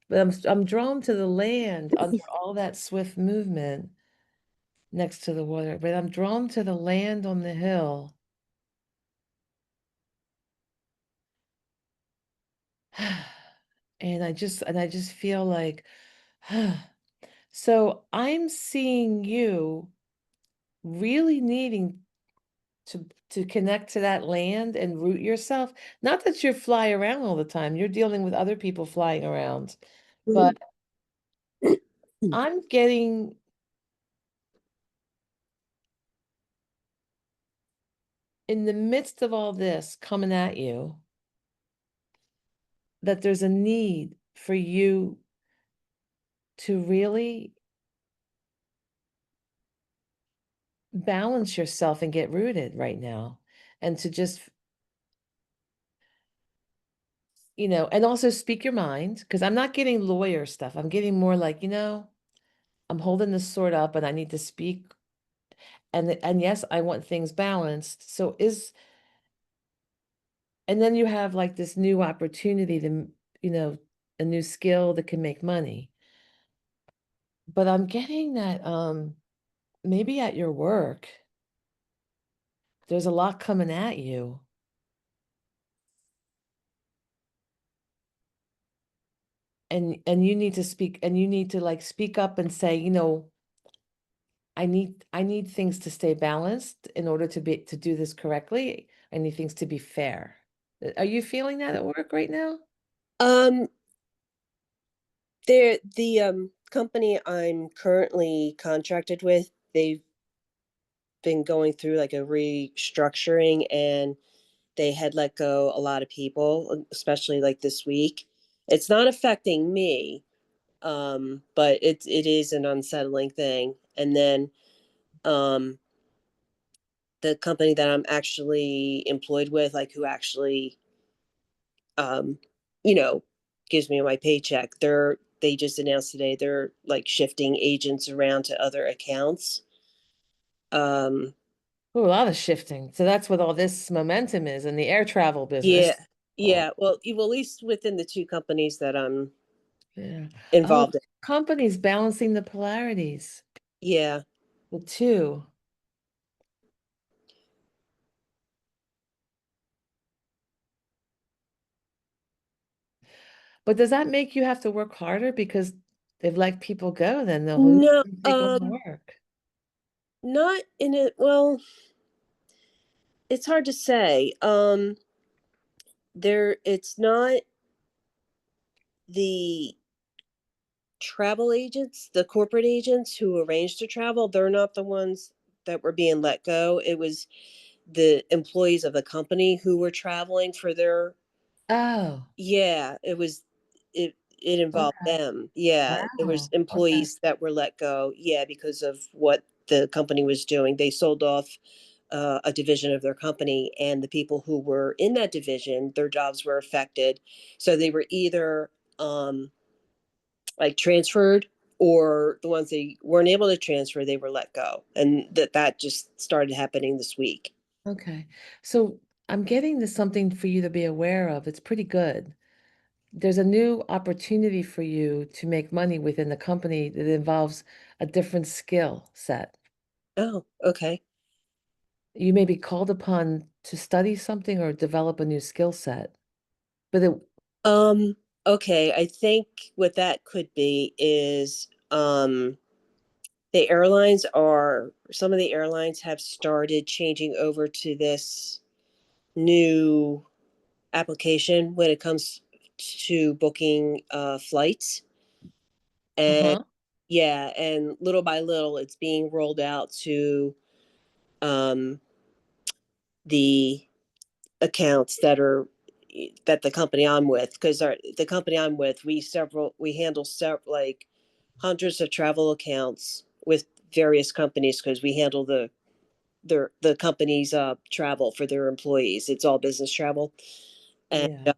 But I'm drawn to the land under all that swift movement next to the water. But I'm drawn to the land on the hill. And I just feel like so I'm seeing you really needing to connect to that land and root yourself. Not that you fly around all the time. You're dealing with other people flying around. But I'm getting in the midst of all this coming at you that there's a need for you to really balance yourself and get rooted right now, and to just, and also speak your mind, because I'm not getting lawyer stuff. I'm getting more like, I'm holding this sword up and I need to speak. And yes, I want things balanced. And then you have like this new opportunity to, a new skill that can make money. But I'm getting that maybe at your work, there's a lot coming at you. And you need to speak, and you need to like speak up and say, I need things to stay balanced in order to do this correctly. I need things to be fair. Are you feeling that at work right now? Um, the company I'm currently contracted with, they've been going through like a restructuring, and they had let go a lot of people, especially like this week. It's not affecting me, but it is an unsettling thing. And then um the company that I'm actually employed with, like who actually um you know gives me my paycheck, they just announced today they're like shifting agents around to other accounts. um Oh, a lot of shifting. So that's what all this momentum is in the air travel yeah, business. Oh, yeah, well, at least within the two companies that I'm yeah. Oh, involved in. companies balancing the polarities. Yeah. The two. But does that make you have to work harder because they've let people go? Then who's No, gonna take on the work? not in it. Well, it's hard to say. It's not the travel agents, the corporate agents who arranged to travel. They're not the ones that were being let go. It was the employees of the company who were traveling for their, Oh, yeah, it involved okay. them. Yeah, there was Wow. Okay. employees that were let go, yeah, because of what the company was doing. They sold off a division of their company, and the people who were in that division, their jobs were affected. So they were either like transferred, or the ones they weren't able to transfer, they were let go. And that just started happening this week. Okay. So I'm getting to something for you to be aware of. It's pretty good. There's a new opportunity for you to make money within the company that involves a different skill set. Oh, okay. You may be called upon to study something or develop a new skill set. But it, Um, okay, I think what that could be is the airlines are some of the airlines have started changing over to this new application when it comes to booking flights. And uh-huh. yeah, and little by little it's being rolled out to um the accounts that the company I'm with, because the company I'm with, we handle several, like hundreds of travel accounts with various companies, because we handle the company's travel for their employees. It's all business travel. And Yeah.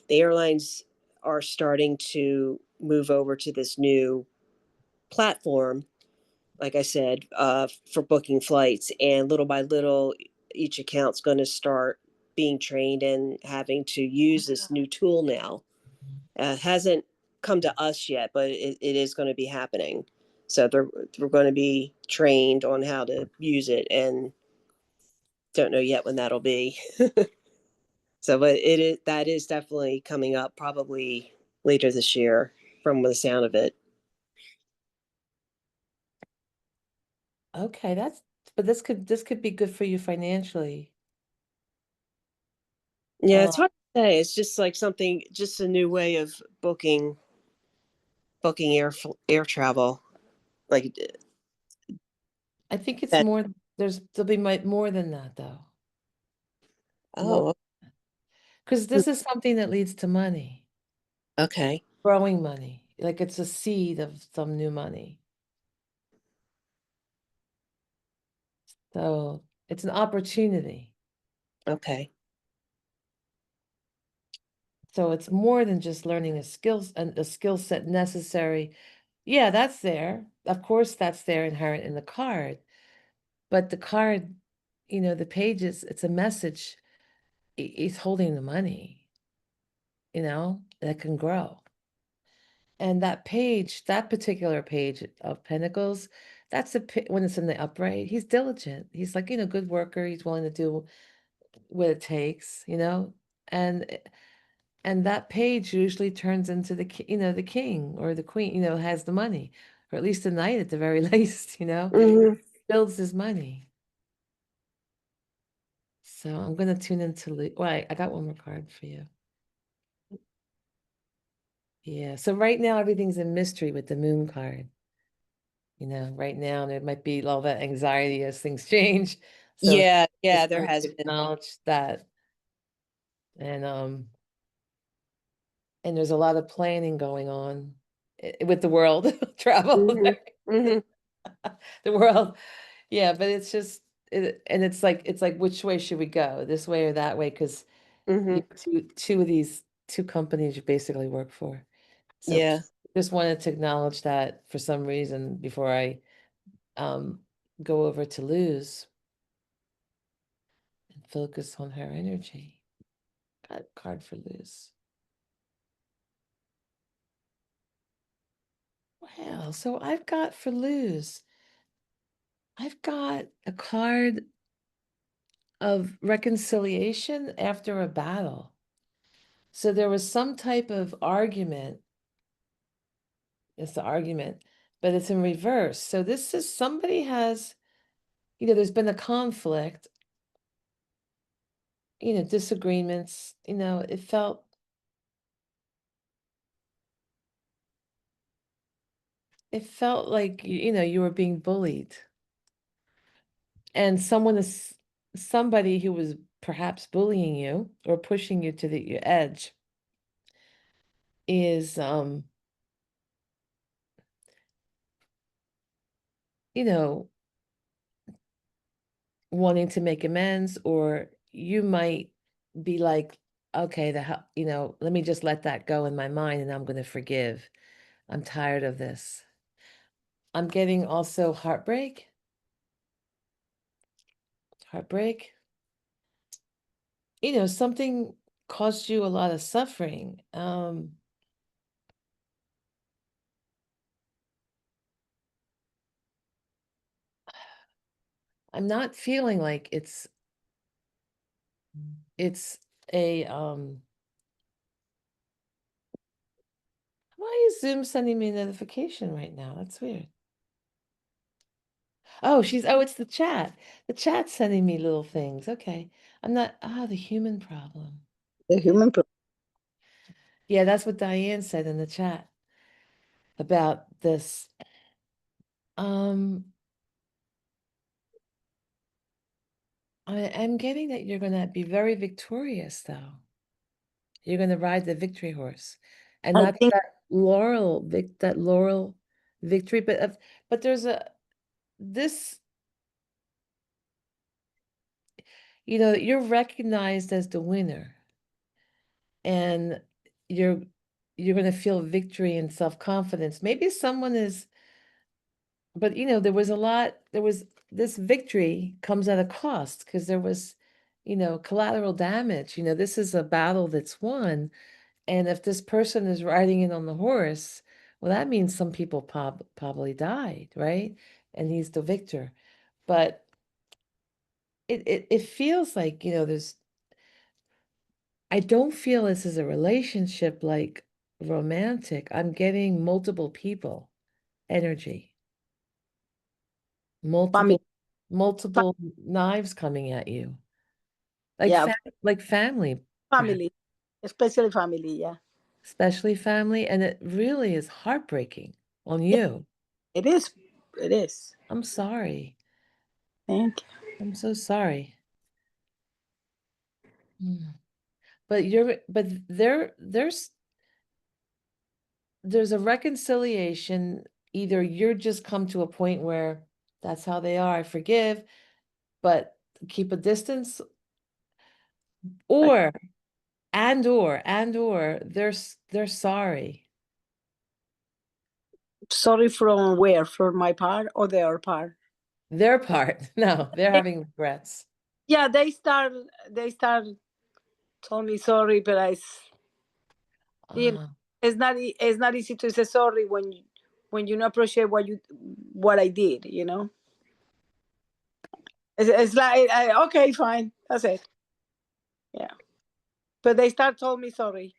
the airlines are starting to move over to this new platform, like I said, for booking flights. And little by little, each account's going to start being trained and having to use this new tool now. Hasn't come to us yet, but it is going to be happening. So we're going to be trained on how to use it, and don't know yet when that'll be. So, but that is definitely coming up probably later this year, from the sound of it. Okay, but this could be good for you financially. Yeah, Uh, it's hard to say. It's just like something, just a new way of booking air travel. Like I think it's that. more, there'll be more than that though. More, Oh, because this is something that leads to money, okay, growing money. Like it's a seed of some new money. So it's an opportunity. okay, So it's more than just learning a skill set necessary. Yeah, that's there. Of course, that's there inherent in the card. But the card, the pages, it's a message. It's holding the money, that can grow. And that particular page of Pentacles, when it's in the upright, he's diligent. He's like, good worker. He's willing to do what it takes, and and that page usually turns into the king or the queen, has the money, or at least the knight at the very least, hmm, builds his money. So I'm gonna tune into I got one more card for you. Yeah. So right now everything's a mystery with the moon card. Right now there might be all that anxiety as things change. So yeah, yeah. just There wanted has to been. acknowledge that. And there's a lot of planning going on with the world travel. Hmm, hmm, The world. Yeah, but it's just and it's like which way should we go? This way or that way? Because hmm. two of these two companies you basically work for. So Yeah, just wanted to acknowledge that for some reason before I um go over to Luz and focus on her energy. Got a card for Luz. Well, so I've got for Luz, I've got a card of reconciliation after a battle. So there was some type of argument. It's the argument, but it's in reverse. So this is somebody has, there's been a conflict, disagreements, it felt like you were being bullied. And someone is somebody who was perhaps bullying you or pushing you to your edge is, you know, wanting to make amends, or you might be like, okay, let me just let that go in my mind and I'm going to forgive. I'm tired of this. I'm getting also heartbreak. Heartbreak. Something caused you a lot of suffering. I'm not feeling like it's a why is Zoom sending me a notification right now? That's weird. Oh, it's the chat. The chat's sending me little things. Okay. I'm not, the human problem. The human Yeah, that's what Diane said in the chat about this. I'm getting that you're gonna be very victorious, though. You're gonna ride the victory horse, and I not think that laurel victory, but there's this, you're recognized as the winner, and you're you're gonna feel victory and self-confidence. Maybe someone is, but there was this victory comes at a cost because there was, collateral damage. This is a battle that's won. And if this person is riding in on the horse, well, that means some people probably died, right? And he's the victor. But it feels like, I don't feel this is a relationship like romantic. I'm getting multiple people energy, family, multiple knives coming at you, like yeah, like family, perhaps, family, especially family. Yeah, especially family. And it really is heartbreaking on yeah, you. it is. It is. I'm sorry. Thank you. I'm so sorry. Mm. But there's a reconciliation. Either you're just come to a point where that's how they are, I forgive, but keep a distance, or or they're sorry. Sorry from where? From my part or their part? Their part. No, they're having regrets. Yeah, they start told me sorry, but you know, Ah, it's not easy to say sorry when you don't appreciate what I did. It's like okay, fine, that's it. Yeah, but they start told me sorry.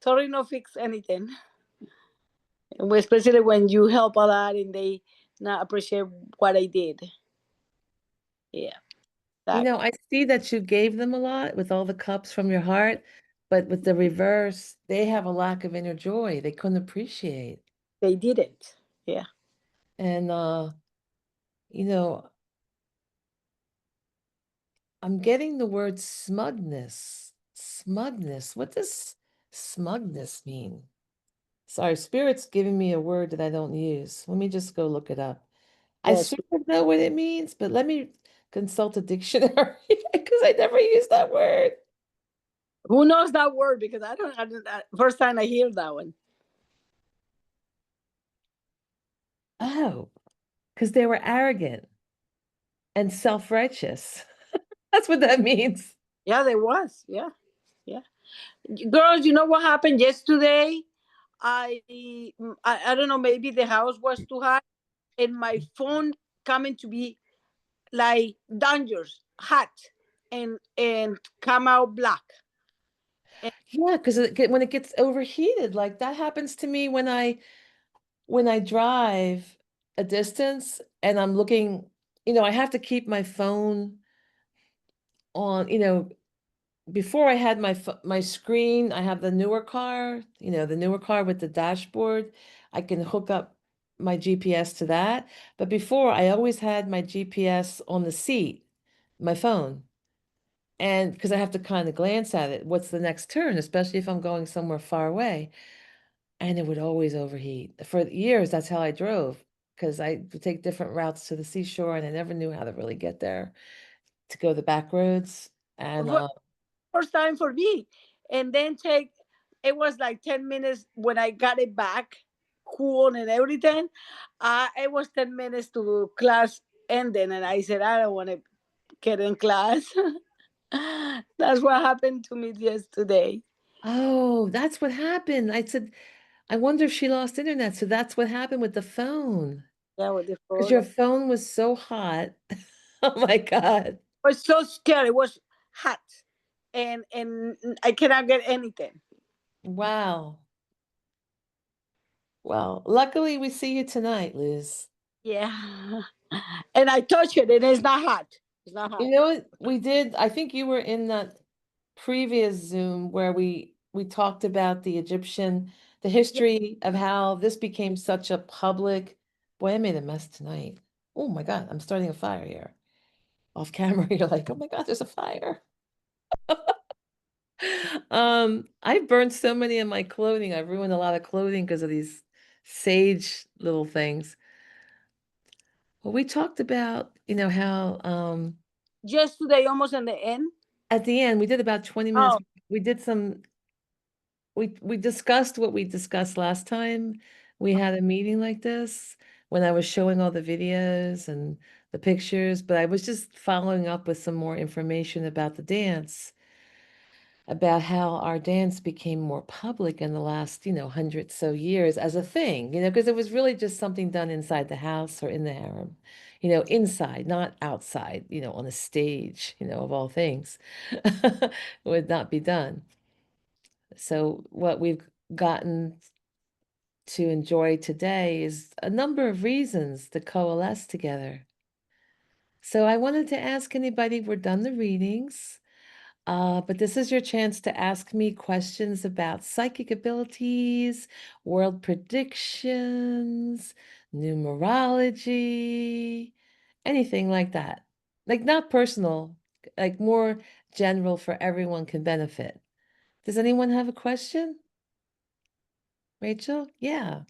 Sorry, no fix anything. Especially when you help a lot and they not appreciate what I did. Yeah, that I see that you gave them a lot with all the cups from your heart, but with the reverse, they have a lack of inner joy. They couldn't appreciate. they didn't. Yeah, And you know, I'm getting the word smugness. Smugness. What does smugness mean? Sorry, Spirit's giving me a word that I don't use. Let me just go look it up. I yes. sort of know what it means, but let me consult a dictionary because I never use that word. Who knows that word? Because I don't. First time I hear that one. Oh, because they were arrogant and self-righteous. That's what that means. Yeah, there was. Yeah, yeah. Girls, you know what happened yesterday? I I don't know. Maybe the house was too hot, and my phone coming to be like dangerous, hot, and come out black. Yeah, because when it gets overheated, like that happens to me when I drive a distance and I'm looking, I have to keep my phone on, before I had my screen, I have the newer car, the newer car with the dashboard. I can hook up my GPS to that. But before, I always had my GPS on the seat, my phone. And because I have to kind of glance at it, what's the next turn, especially if I'm going somewhere far away. And it would always overheat. For years, that's how I drove, because I would take different routes to the seashore and I never knew how to really get there to go the back roads. And First time for me. And then it was like 10 minutes when I got it back, cool and everything. It was 10 minutes to class ending. And I said, I don't want to get in class. That's what happened to me yesterday. oh, that's what happened. I said, I wonder if she lost internet. So that's what happened with the phone. Yeah, with the Because phone. your phone was so hot. Oh my God. I was so scared. It was hot. And I cannot get anything. Wow. Well, luckily we see you tonight, Liz. Yeah. And I touch it and it's not hot. It's not hot. You know what we did? I think you were in that previous Zoom where we talked about the Egyptian, the history of how this became such a public. Boy, I made a mess tonight. Oh my God, I'm starting a fire here. Off camera, you're like, oh my God, there's a fire. I've burned so many of my clothing. I've ruined a lot of clothing because of these sage little things. Well, we talked about, how Just today, almost in the end. at the end we did about 20 minutes. We did some we discussed what we discussed last time we had a meeting like this, when I was showing all the videos and the pictures, but I was just following up with some more information about the dance, about how our dance became more public in the last, 100 so years as a thing, because it was really just something done inside the house or in the harem, inside, not outside, on a stage, of all things, would not be done. So what we've gotten to enjoy today is a number of reasons to coalesce together. So I wanted to ask anybody, we're done the readings. But this is your chance to ask me questions about psychic abilities, world predictions, numerology, anything like that. Like not personal, like more general for everyone can benefit. Does anyone have a question? Rachel? Yeah.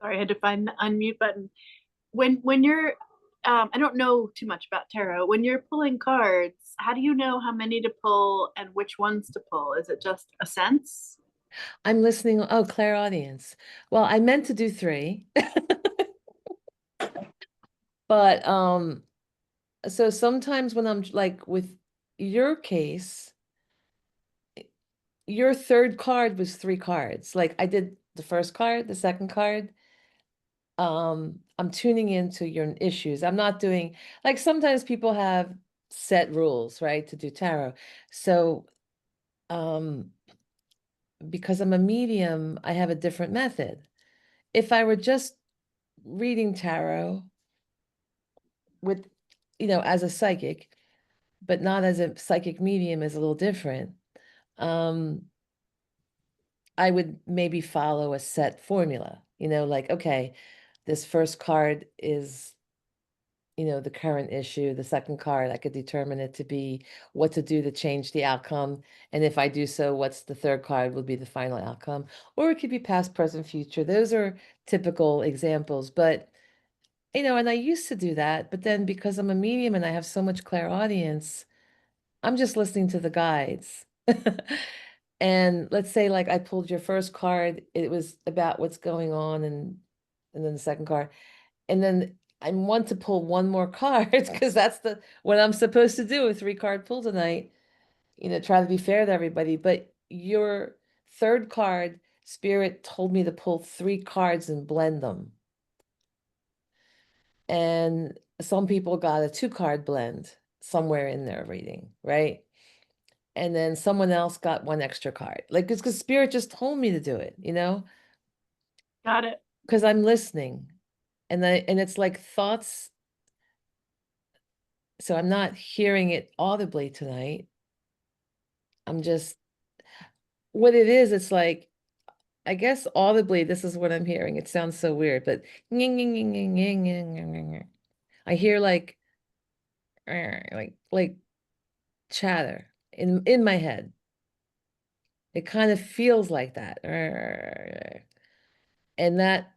Sorry, I had to find the unmute button. When you're I don't know too much about tarot. When you're pulling cards, how do you know how many to pull and which ones to pull? Is it just a sense? I'm listening. Oh, clairaudience. Well, I meant to do 3. But so sometimes when I'm like with your case, your third card was 3 cards. Like I did the first card, the second card. I'm tuning into your issues. I'm not doing, like, sometimes people have set rules, right, to do tarot. So because I'm a medium, I have a different method. If I were just reading tarot with, as a psychic, but not as a psychic medium, is a little different. I would maybe follow a set formula, like, okay, this first card is, the current issue. The second card, I could determine it to be what to do to change the outcome. And if I do so, what's the third card will be the final outcome. Or it could be past, present, future. Those are typical examples. But, and I used to do that. But then because I'm a medium and I have so much clairaudience, I'm just listening to the guides. And let's say like I pulled your first card, it was about what's going on, and then the second card. And then I want to pull one more card because that's what I'm supposed to do, a 3-card pull tonight, try to be fair to everybody. But your third card, Spirit told me to pull 3 cards and blend them. And some people got a 2-card blend somewhere in their reading, right? And then someone else got 1 extra card. Like, it's because Spirit just told me to do it, Got it. because I'm listening. And it's like thoughts. So I'm not hearing it audibly tonight. I'm just, what it is, it's like, I guess audibly, this is what I'm hearing. It sounds so weird, but I hear like like chatter in my head. It kind of feels like that. And that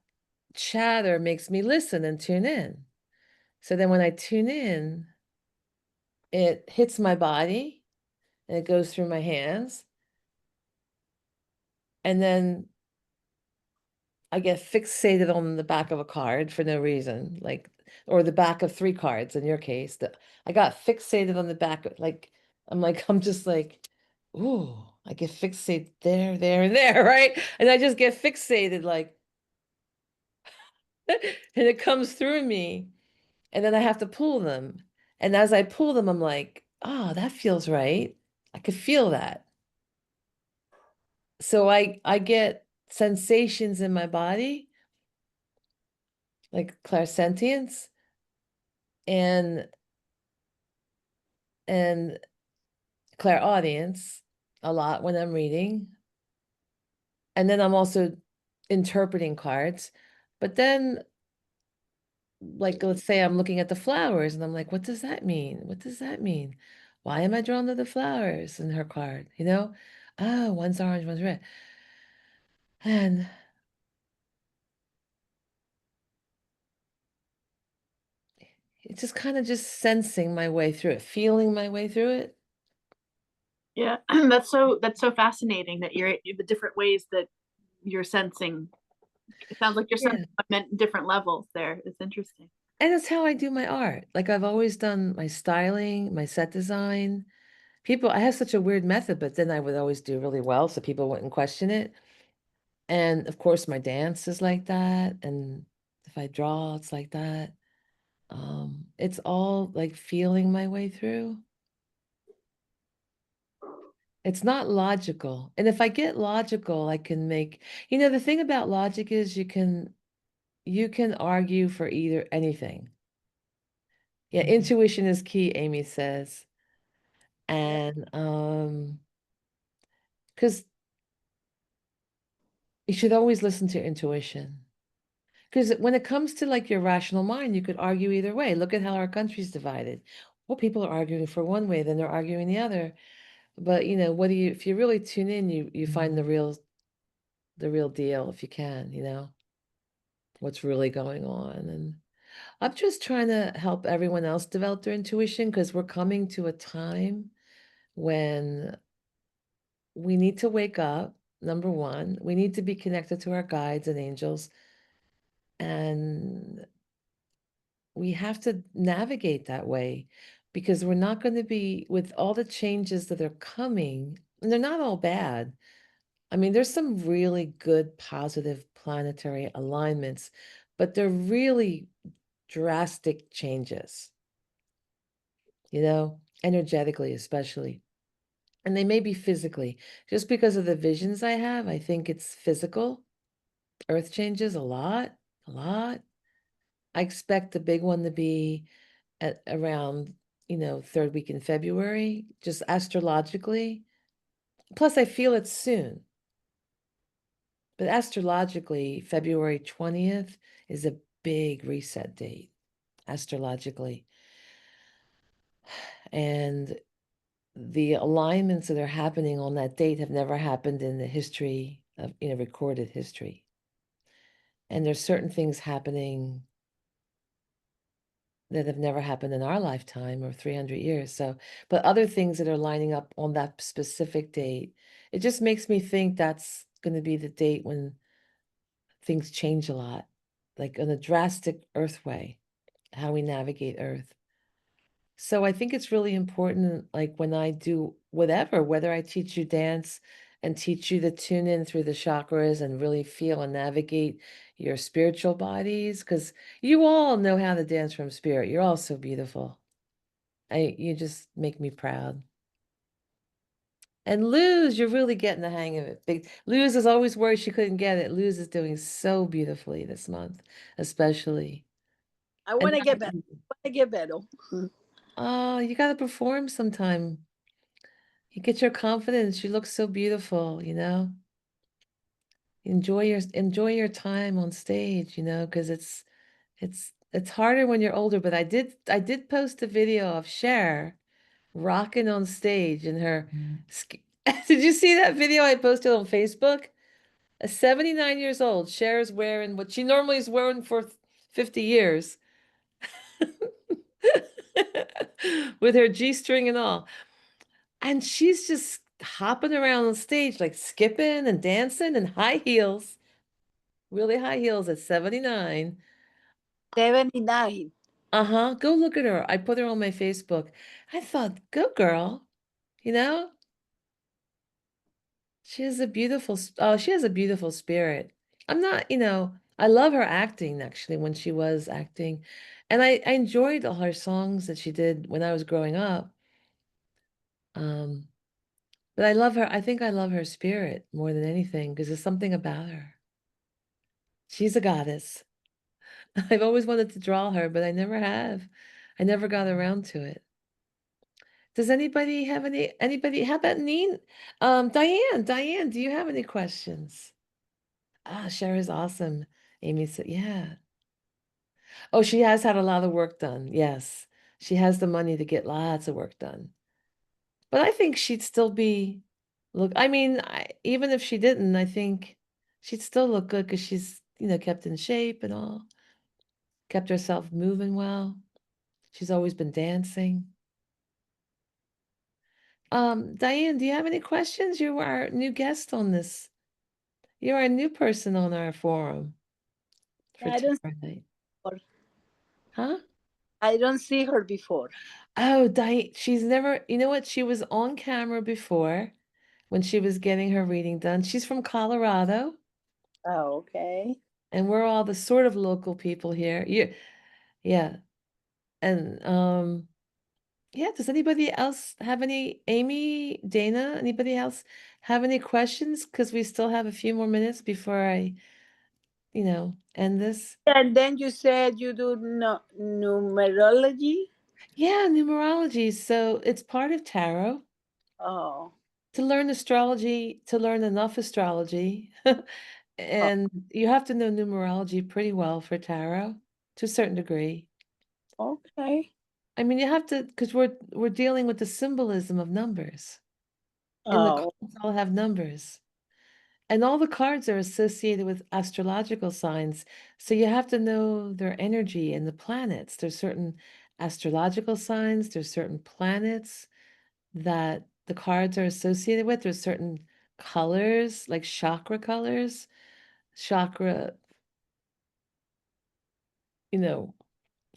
chatter makes me listen and tune in. So then when I tune in, it hits my body and it goes through my hands. And then I get fixated on the back of a card for no reason, like, or the back of 3 cards in your case. That I got fixated on the back, like, I'm just like, ooh, I get fixated there, there, and there, right? And I just get fixated, like, and it comes through me, and then I have to pull them. And as I pull them, I'm like, oh, that feels right. I could feel that. So I get sensations in my body, like clairsentience, and and clairaudience a lot when I'm reading. And then I'm also interpreting cards. But then, like, let's say I'm looking at the flowers and I'm like, what does that mean? What does that mean? Why am I drawn to the flowers in her card? You know? Oh, one's orange, one's red. And it's just kind of just sensing my way through it, feeling my way through it. Yeah, that's so fascinating that you're the different ways that you're sensing. It sounds like you're Yeah. sensing at different levels there. It's interesting. And it's how I do my art. Like I've always done my styling, my set design. I have such a weird method, but then I would always do really well, so people wouldn't question it. And of course, my dance is like that. And if I draw, it's like that. It's all like feeling my way through. It's not logical. And if I get logical, I can make, the thing about logic is you can argue for either anything. Yeah, intuition is key, Amy says. And because you should always listen to intuition. Because when it comes to like your rational mind, you could argue either way. Look at how our country's divided. Well, people are arguing for one way, then they're arguing the other. But if you really tune in, you find the real deal if you can, what's really going on. And I'm just trying to help everyone else develop their intuition because we're coming to a time when we need to wake up. Number one, we need to be connected to our guides and angels. And we have to navigate that way because we're not going to be with all the changes that are coming, and they're not all bad. I mean, there's some really good positive planetary alignments, but they're really drastic changes, energetically, especially. And they may be physically. Just because of the visions I have, I think it's physical. Earth changes a lot, a lot. I expect the big one to be at around, 3rd week in February, just astrologically. Plus, I feel it soon. But astrologically, February 20th is a big reset date, astrologically. And the alignments that are happening on that date have never happened in the history of, recorded history. And there's certain things happening that have never happened in our lifetime or 300 years. So, but other things that are lining up on that specific date, it just makes me think that's going to be the date when things change a lot, like in a drastic earth way, how we navigate earth. So I think it's really important, like when I do whatever, whether I teach you dance and teach you to tune in through the chakras and really feel and navigate your spiritual bodies, because you all know how to dance from spirit. You're all so beautiful. You just make me proud. And Luz, you're really getting the hang of it. Luz is always worried she couldn't get it. Luz is doing so beautifully this month, especially. I want to get better. I want to get better. Oh, you got to perform sometime. You get your confidence. You look so beautiful, Enjoy your time on stage, because it's it's harder when you're older, but I did post a video of Cher rocking on stage in her did you see that video I posted on Facebook? A 79 years old, Cher is wearing what she normally is wearing for 50 years. With her G-string and all. And she's just hopping around on stage, like skipping and dancing in high heels, really high heels at 79. 79. Uh-huh. Go look at her. I put her on my Facebook. I thought, go girl, you know? She has a beautiful, she has a beautiful spirit. I'm not, I love her acting actually when she was acting. And I enjoyed all her songs that she did when I was growing up. Um, but I love her. I think I love her spirit more than anything because there's something about her. She's a goddess. I've always wanted to draw her, but I never have. I never got around to it. Does anybody have anybody, how about Neen? Diane, do you have any questions? Ah, Cher is awesome. Amy said, yeah. Oh, she has had a lot of work done. Yes. She has the money to get lots of work done. But I think she'd still be look, I mean, even if she didn't, I think she'd still look good because she's, kept in shape and all, kept herself moving well. She's always been dancing. Diane, do you have any questions? You are our new guest on this. You're a new person on our forum for I don't Tarot Night. see her. Huh? I don't see her before. Oh, Diane, she's never, you know what? She was on camera before when she was getting her reading done. She's from Colorado, Oh, okay. and we're all the sort of local people here. Yeah. And yeah, does anybody else have any, Amy, Dana, anybody else have any questions? Because we still have a few more minutes before I, end this. And then you said you do numerology. Yeah, numerology. So it's part of tarot. Oh, To learn astrology, to learn enough astrology, oh, and you have to know numerology pretty well for tarot to a certain degree. okay. I mean, you have to, because we're dealing with the symbolism of numbers. And the Oh, cards all have numbers. And all the cards are associated with astrological signs. So you have to know their energy and the planets. There's certain astrological signs, there's certain planets that the cards are associated with. There's certain colors, like chakra colors, chakra, you know,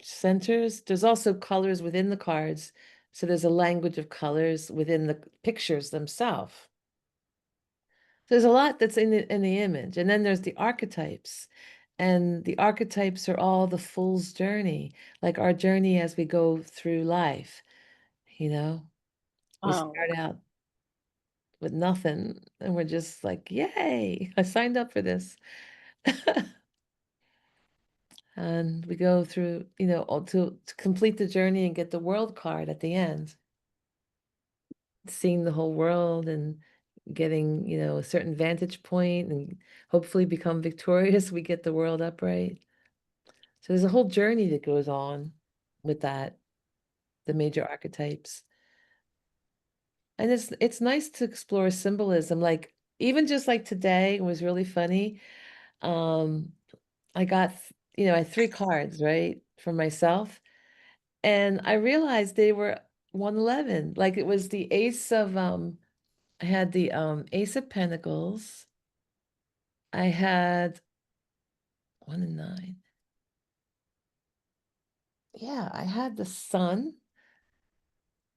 centers. There's also colors within the cards. So there's a language of colors within the pictures themselves. There's a lot that's in the image. And then there's the archetypes. And the archetypes are all the fool's journey, like our journey as we go through life, you know. We oh, start out with nothing and we're just like, yay, I signed up for this. And we go through, to complete the journey and get the world card at the end, seeing the whole world and getting, a certain vantage point and hopefully become victorious. We get the world upright. So there's a whole journey that goes on with that, the major archetypes. And it's nice to explore symbolism. Like even just like today, it was really funny. Um, I got, I had 3 cards, right, for myself. And I realized they were 111. Like it was the ace of I had the ace of pentacles. I had 1 and 9. Yeah, I had the sun,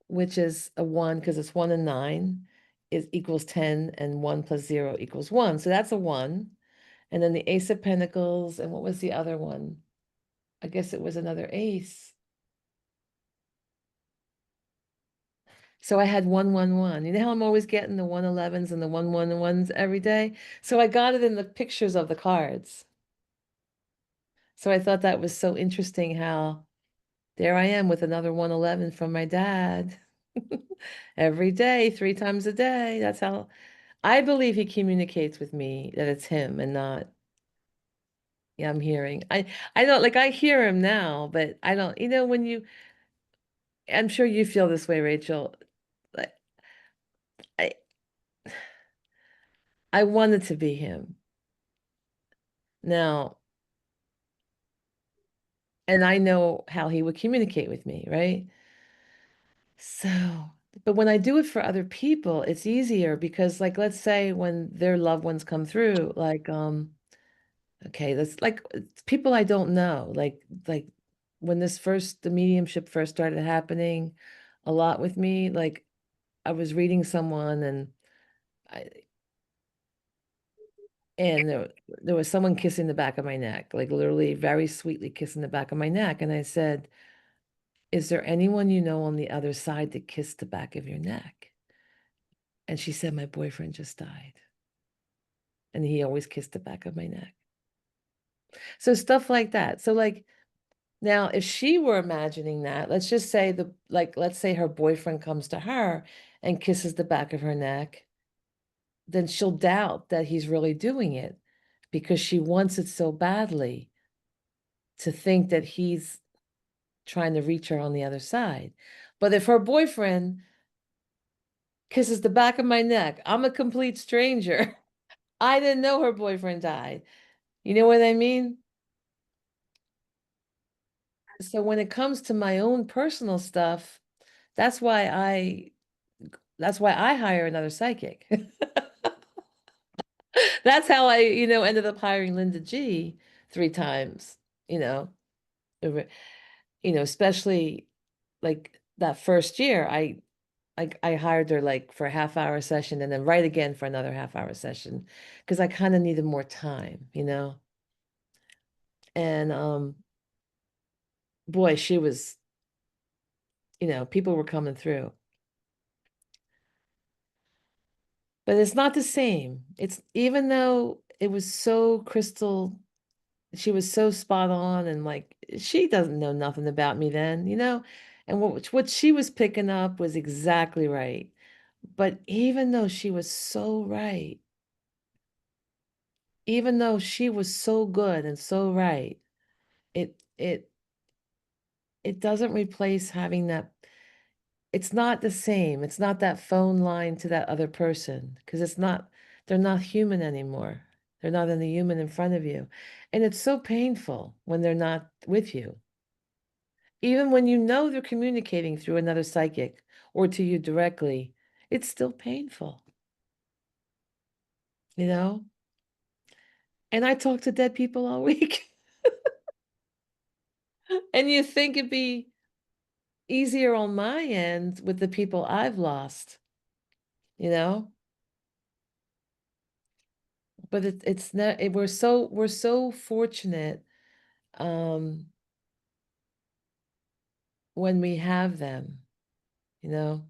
which is a 1 because it's 1 and 9 is equals 10 and 1 plus 0 equals 1. So that's a 1. And then the ace of pentacles, and what was the other one? I guess it was another ace. So I had 111. You know how I'm always getting the 111s and the 111s every day? So I got it in the pictures of the cards. So I thought that was so interesting how there I am with another 111 from my dad. Every day, 3 times a day. That's how I believe he communicates with me, that it's him and not Yeah, I'm hearing. I don't like I hear him now, but I don't, when I'm sure you feel this way, Rachel. Like I I wanted to be him. Now, and I know how he would communicate with me, right? So, but when I do it for other people, it's easier because like let's say when their loved ones come through, like okay, that's like it's people I don't know, like when the mediumship first started happening a lot with me, like I was reading someone I and there was someone kissing the back of my neck, like literally very sweetly kissing the back of my neck, and I said, "Is there anyone you know on the other side that kissed the back of your neck?" And she said, "My boyfriend just died, and he always kissed the back of my neck." So stuff like that. So like now, if she were imagining that, let's just say let's say her boyfriend comes to her and kisses the back of her neck, then she'll doubt that he's really doing it because she wants it so badly to think that he's trying to reach her on the other side. But if her boyfriend kisses the back of my neck, I'm a complete stranger. I didn't know her boyfriend died. You know what I mean? So when it comes to my own personal stuff, that's why I that's why I hire another psychic. That's how I, ended up hiring Linda G 3 times, you know, over- especially like that first year, I hired her like for a half-hour session and then right again for another half-hour session because I kind of needed more time. And boy, she was, people were coming through. But it's not the same. It's even though it was so crystal, she was so spot on and like she doesn't know nothing about me then. And what she was picking up was exactly right. But even though she was so right, even though she was so good and so right, it it it doesn't replace having that. It's not the same. It's not that phone line to that other person because they're not human anymore. They're not in the human in front of you. And it's so painful when they're not with you. Even when you know they're communicating through another psychic or to you directly, it's still painful, you know? And I talk to dead people all week. And you think it'd be easier on my end with the people I've lost, you know? But it's not we're so fortunate um when we have them, you know,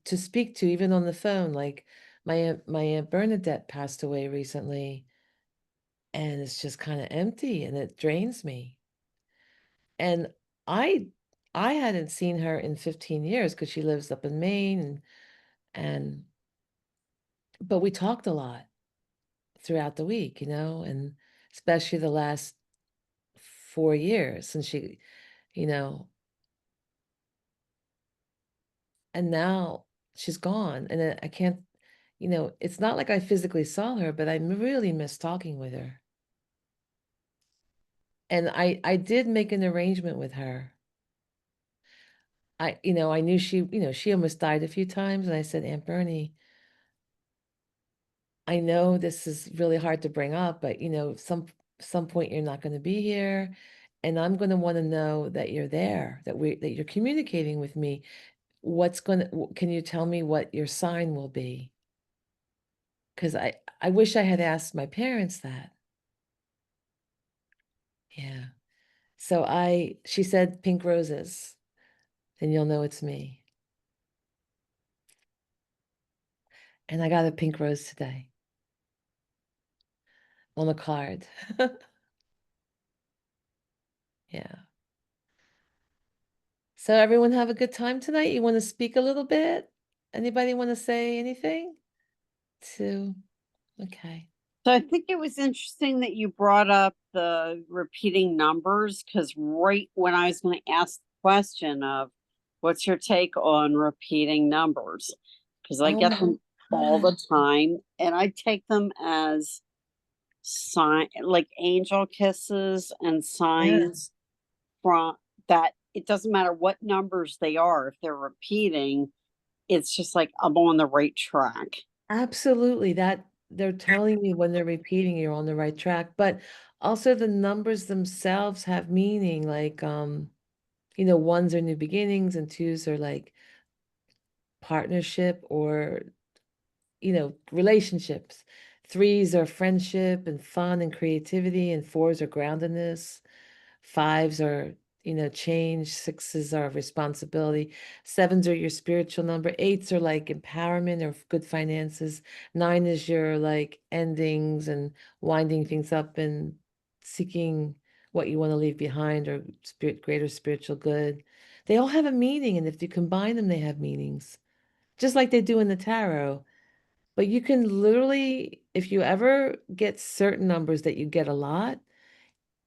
to speak to even on the phone. Like my aunt Bernadette passed away recently and it's just kind of empty and it drains me. And I I hadn't seen her in 15 years because she lives up in Maine and but we talked a lot throughout the week, and especially the last 4 years since she, you know, and now she's gone and I can't, it's not like I physically saw her, but I really miss talking with her. And I did make an arrangement with her. I knew she almost died a few times and I said, Aunt Bernie, I know this is really hard to bring up, but some point you're not going to be here and I'm going to want to know that you're there, that you're communicating with me. Can you tell me what your sign will be? Because I wish I had asked my parents that. Yeah. So she said pink roses, then you'll know it's me. And I got a pink rose today on a card. Yeah. So everyone have a good time tonight. You want to speak a little bit? Anybody want to say anything? Okay. So I think it was interesting that you brought up the repeating numbers, because right when I was going to ask the question of what's your take on repeating numbers, because I Oh get my them all the God. time and I take them as sign, like angel kisses and Yeah, signs from that. It doesn't matter what numbers they are, if they're repeating, it's just like I'm on the right track. absolutely. That they're telling you when they're repeating, you're on the right track. But also the numbers themselves have meaning. Like, ones are new beginnings and twos are like partnership or, relationships. Threes are friendship and fun and creativity, and fours are groundedness. Fives are, change. Sixes are responsibility. Sevens are your spiritual number. Eights are like empowerment or good finances. Nine is your like endings and winding things up and seeking what you want to leave behind or greater spiritual good. They all have a meaning, and if you combine them, they have meanings, just like they do in the tarot. But you can literally, if you ever get certain numbers that you get a lot,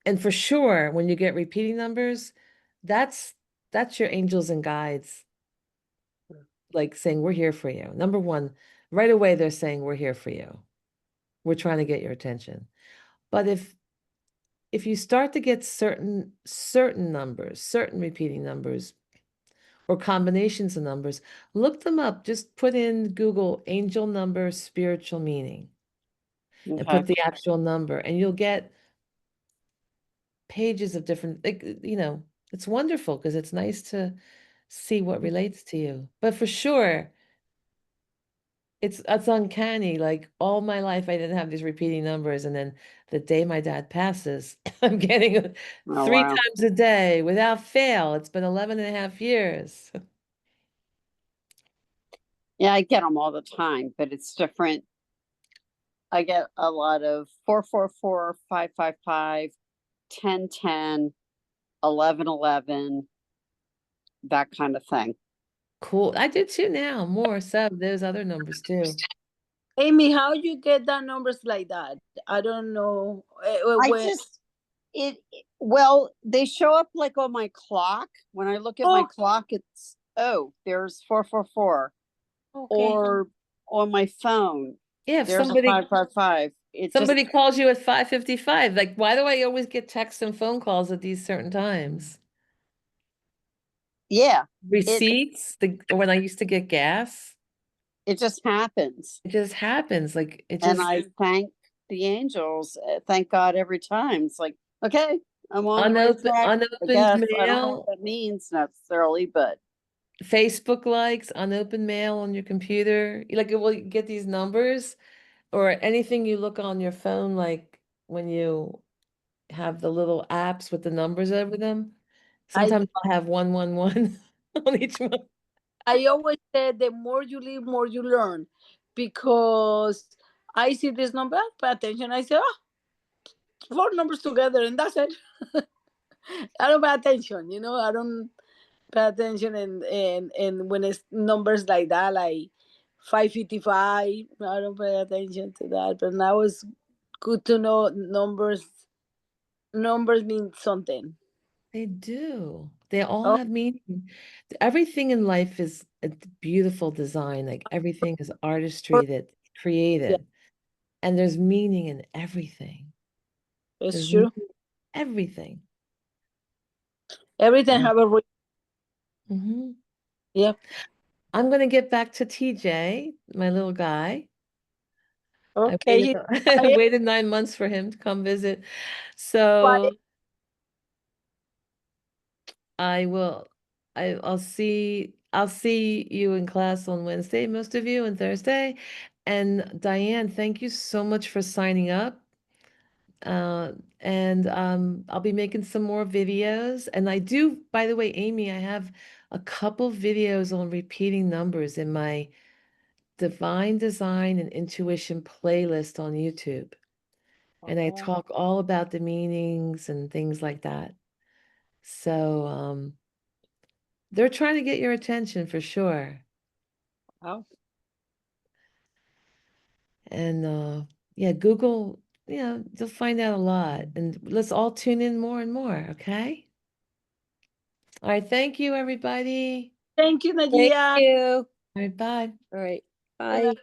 and for sure, when you get repeating numbers, that's that's your angels and guides, like saying, "We're here for you." Number one, right away they're saying, "We're here for you. We're trying to get your attention." But if you start to get certain numbers, certain repeating numbers, or combinations of numbers, look them up. Just put in Google angel number spiritual meaning and Okay. put the actual number, and you'll get pages of different, like, it's wonderful because it's nice to see what relates to you. But for sure, it's uncanny. Like all my life, I didn't have these repeating numbers, and then the day my dad passes, I'm getting it Oh, three wow. times a day without fail. It's been 11 and a half years. Yeah, I get them all the time, but it's different. I get a lot of 444, 555, 1010, 1111, that kind of thing. Cool. I do too now. More so those other numbers too. Amy, how you get that numbers like that? I don't know. I When just, well, they show up like on my clock. When I look at my oh, clock, it's, oh, there's 444. okay. Or on my phone, Yeah, if there's a somebody 555. It just, somebody calls you at 5:55, like why do I always get texts and phone calls at these certain times? yeah, it Receipts, when I used to get gas, it just happens. it just happens. Like it And just I thank the angels, thank God every time. It's like, okay, I'm on the right track. I unopened guess I don't know what mail, that means necessarily, but Facebook likes, unopened mail on your computer. Like it will get these numbers or anything you look on your phone, like when you have the little apps with the numbers over them. I Sometimes I'll have 111 on each one. I always say the more you live, more you learn, because I see this number, I pay attention. I say, oh, four numbers together, and that's it. I don't pay attention. I don't pay attention, and when it's numbers like that, like 555, I don't pay attention to that. But now it's good to know numbers. Numbers mean something. They do. They all Oh, have meaning. Everything in life is a beautiful design. Like everything is artistry that yeah, created. And there's meaning in everything. it's There's meaning true. in everything. Everything Yeah. have a hmm yeah. I'm going to get back to TJ, my little guy. I Okay, waited he's I quiet, waited 9 months for him to come visit. quiet. So I will I'll see you in class on Wednesday, most of you, and Thursday. And Diane, thank you so much for signing up. And I'll be making some more videos. And I do, by the way, Amy, I have a couple videos on repeating numbers in my Divine Design and Intuition playlist on YouTube. And I Oh, talk all about the meanings and things like that. So they're trying to get your attention for sure. wow. And yeah, Google, you'll find out a lot. And let's all tune in more and more, okay? All right, thank you, everybody. Thank you, Thank Najia. you. All right, bye. All right. Bye-bye. Bye.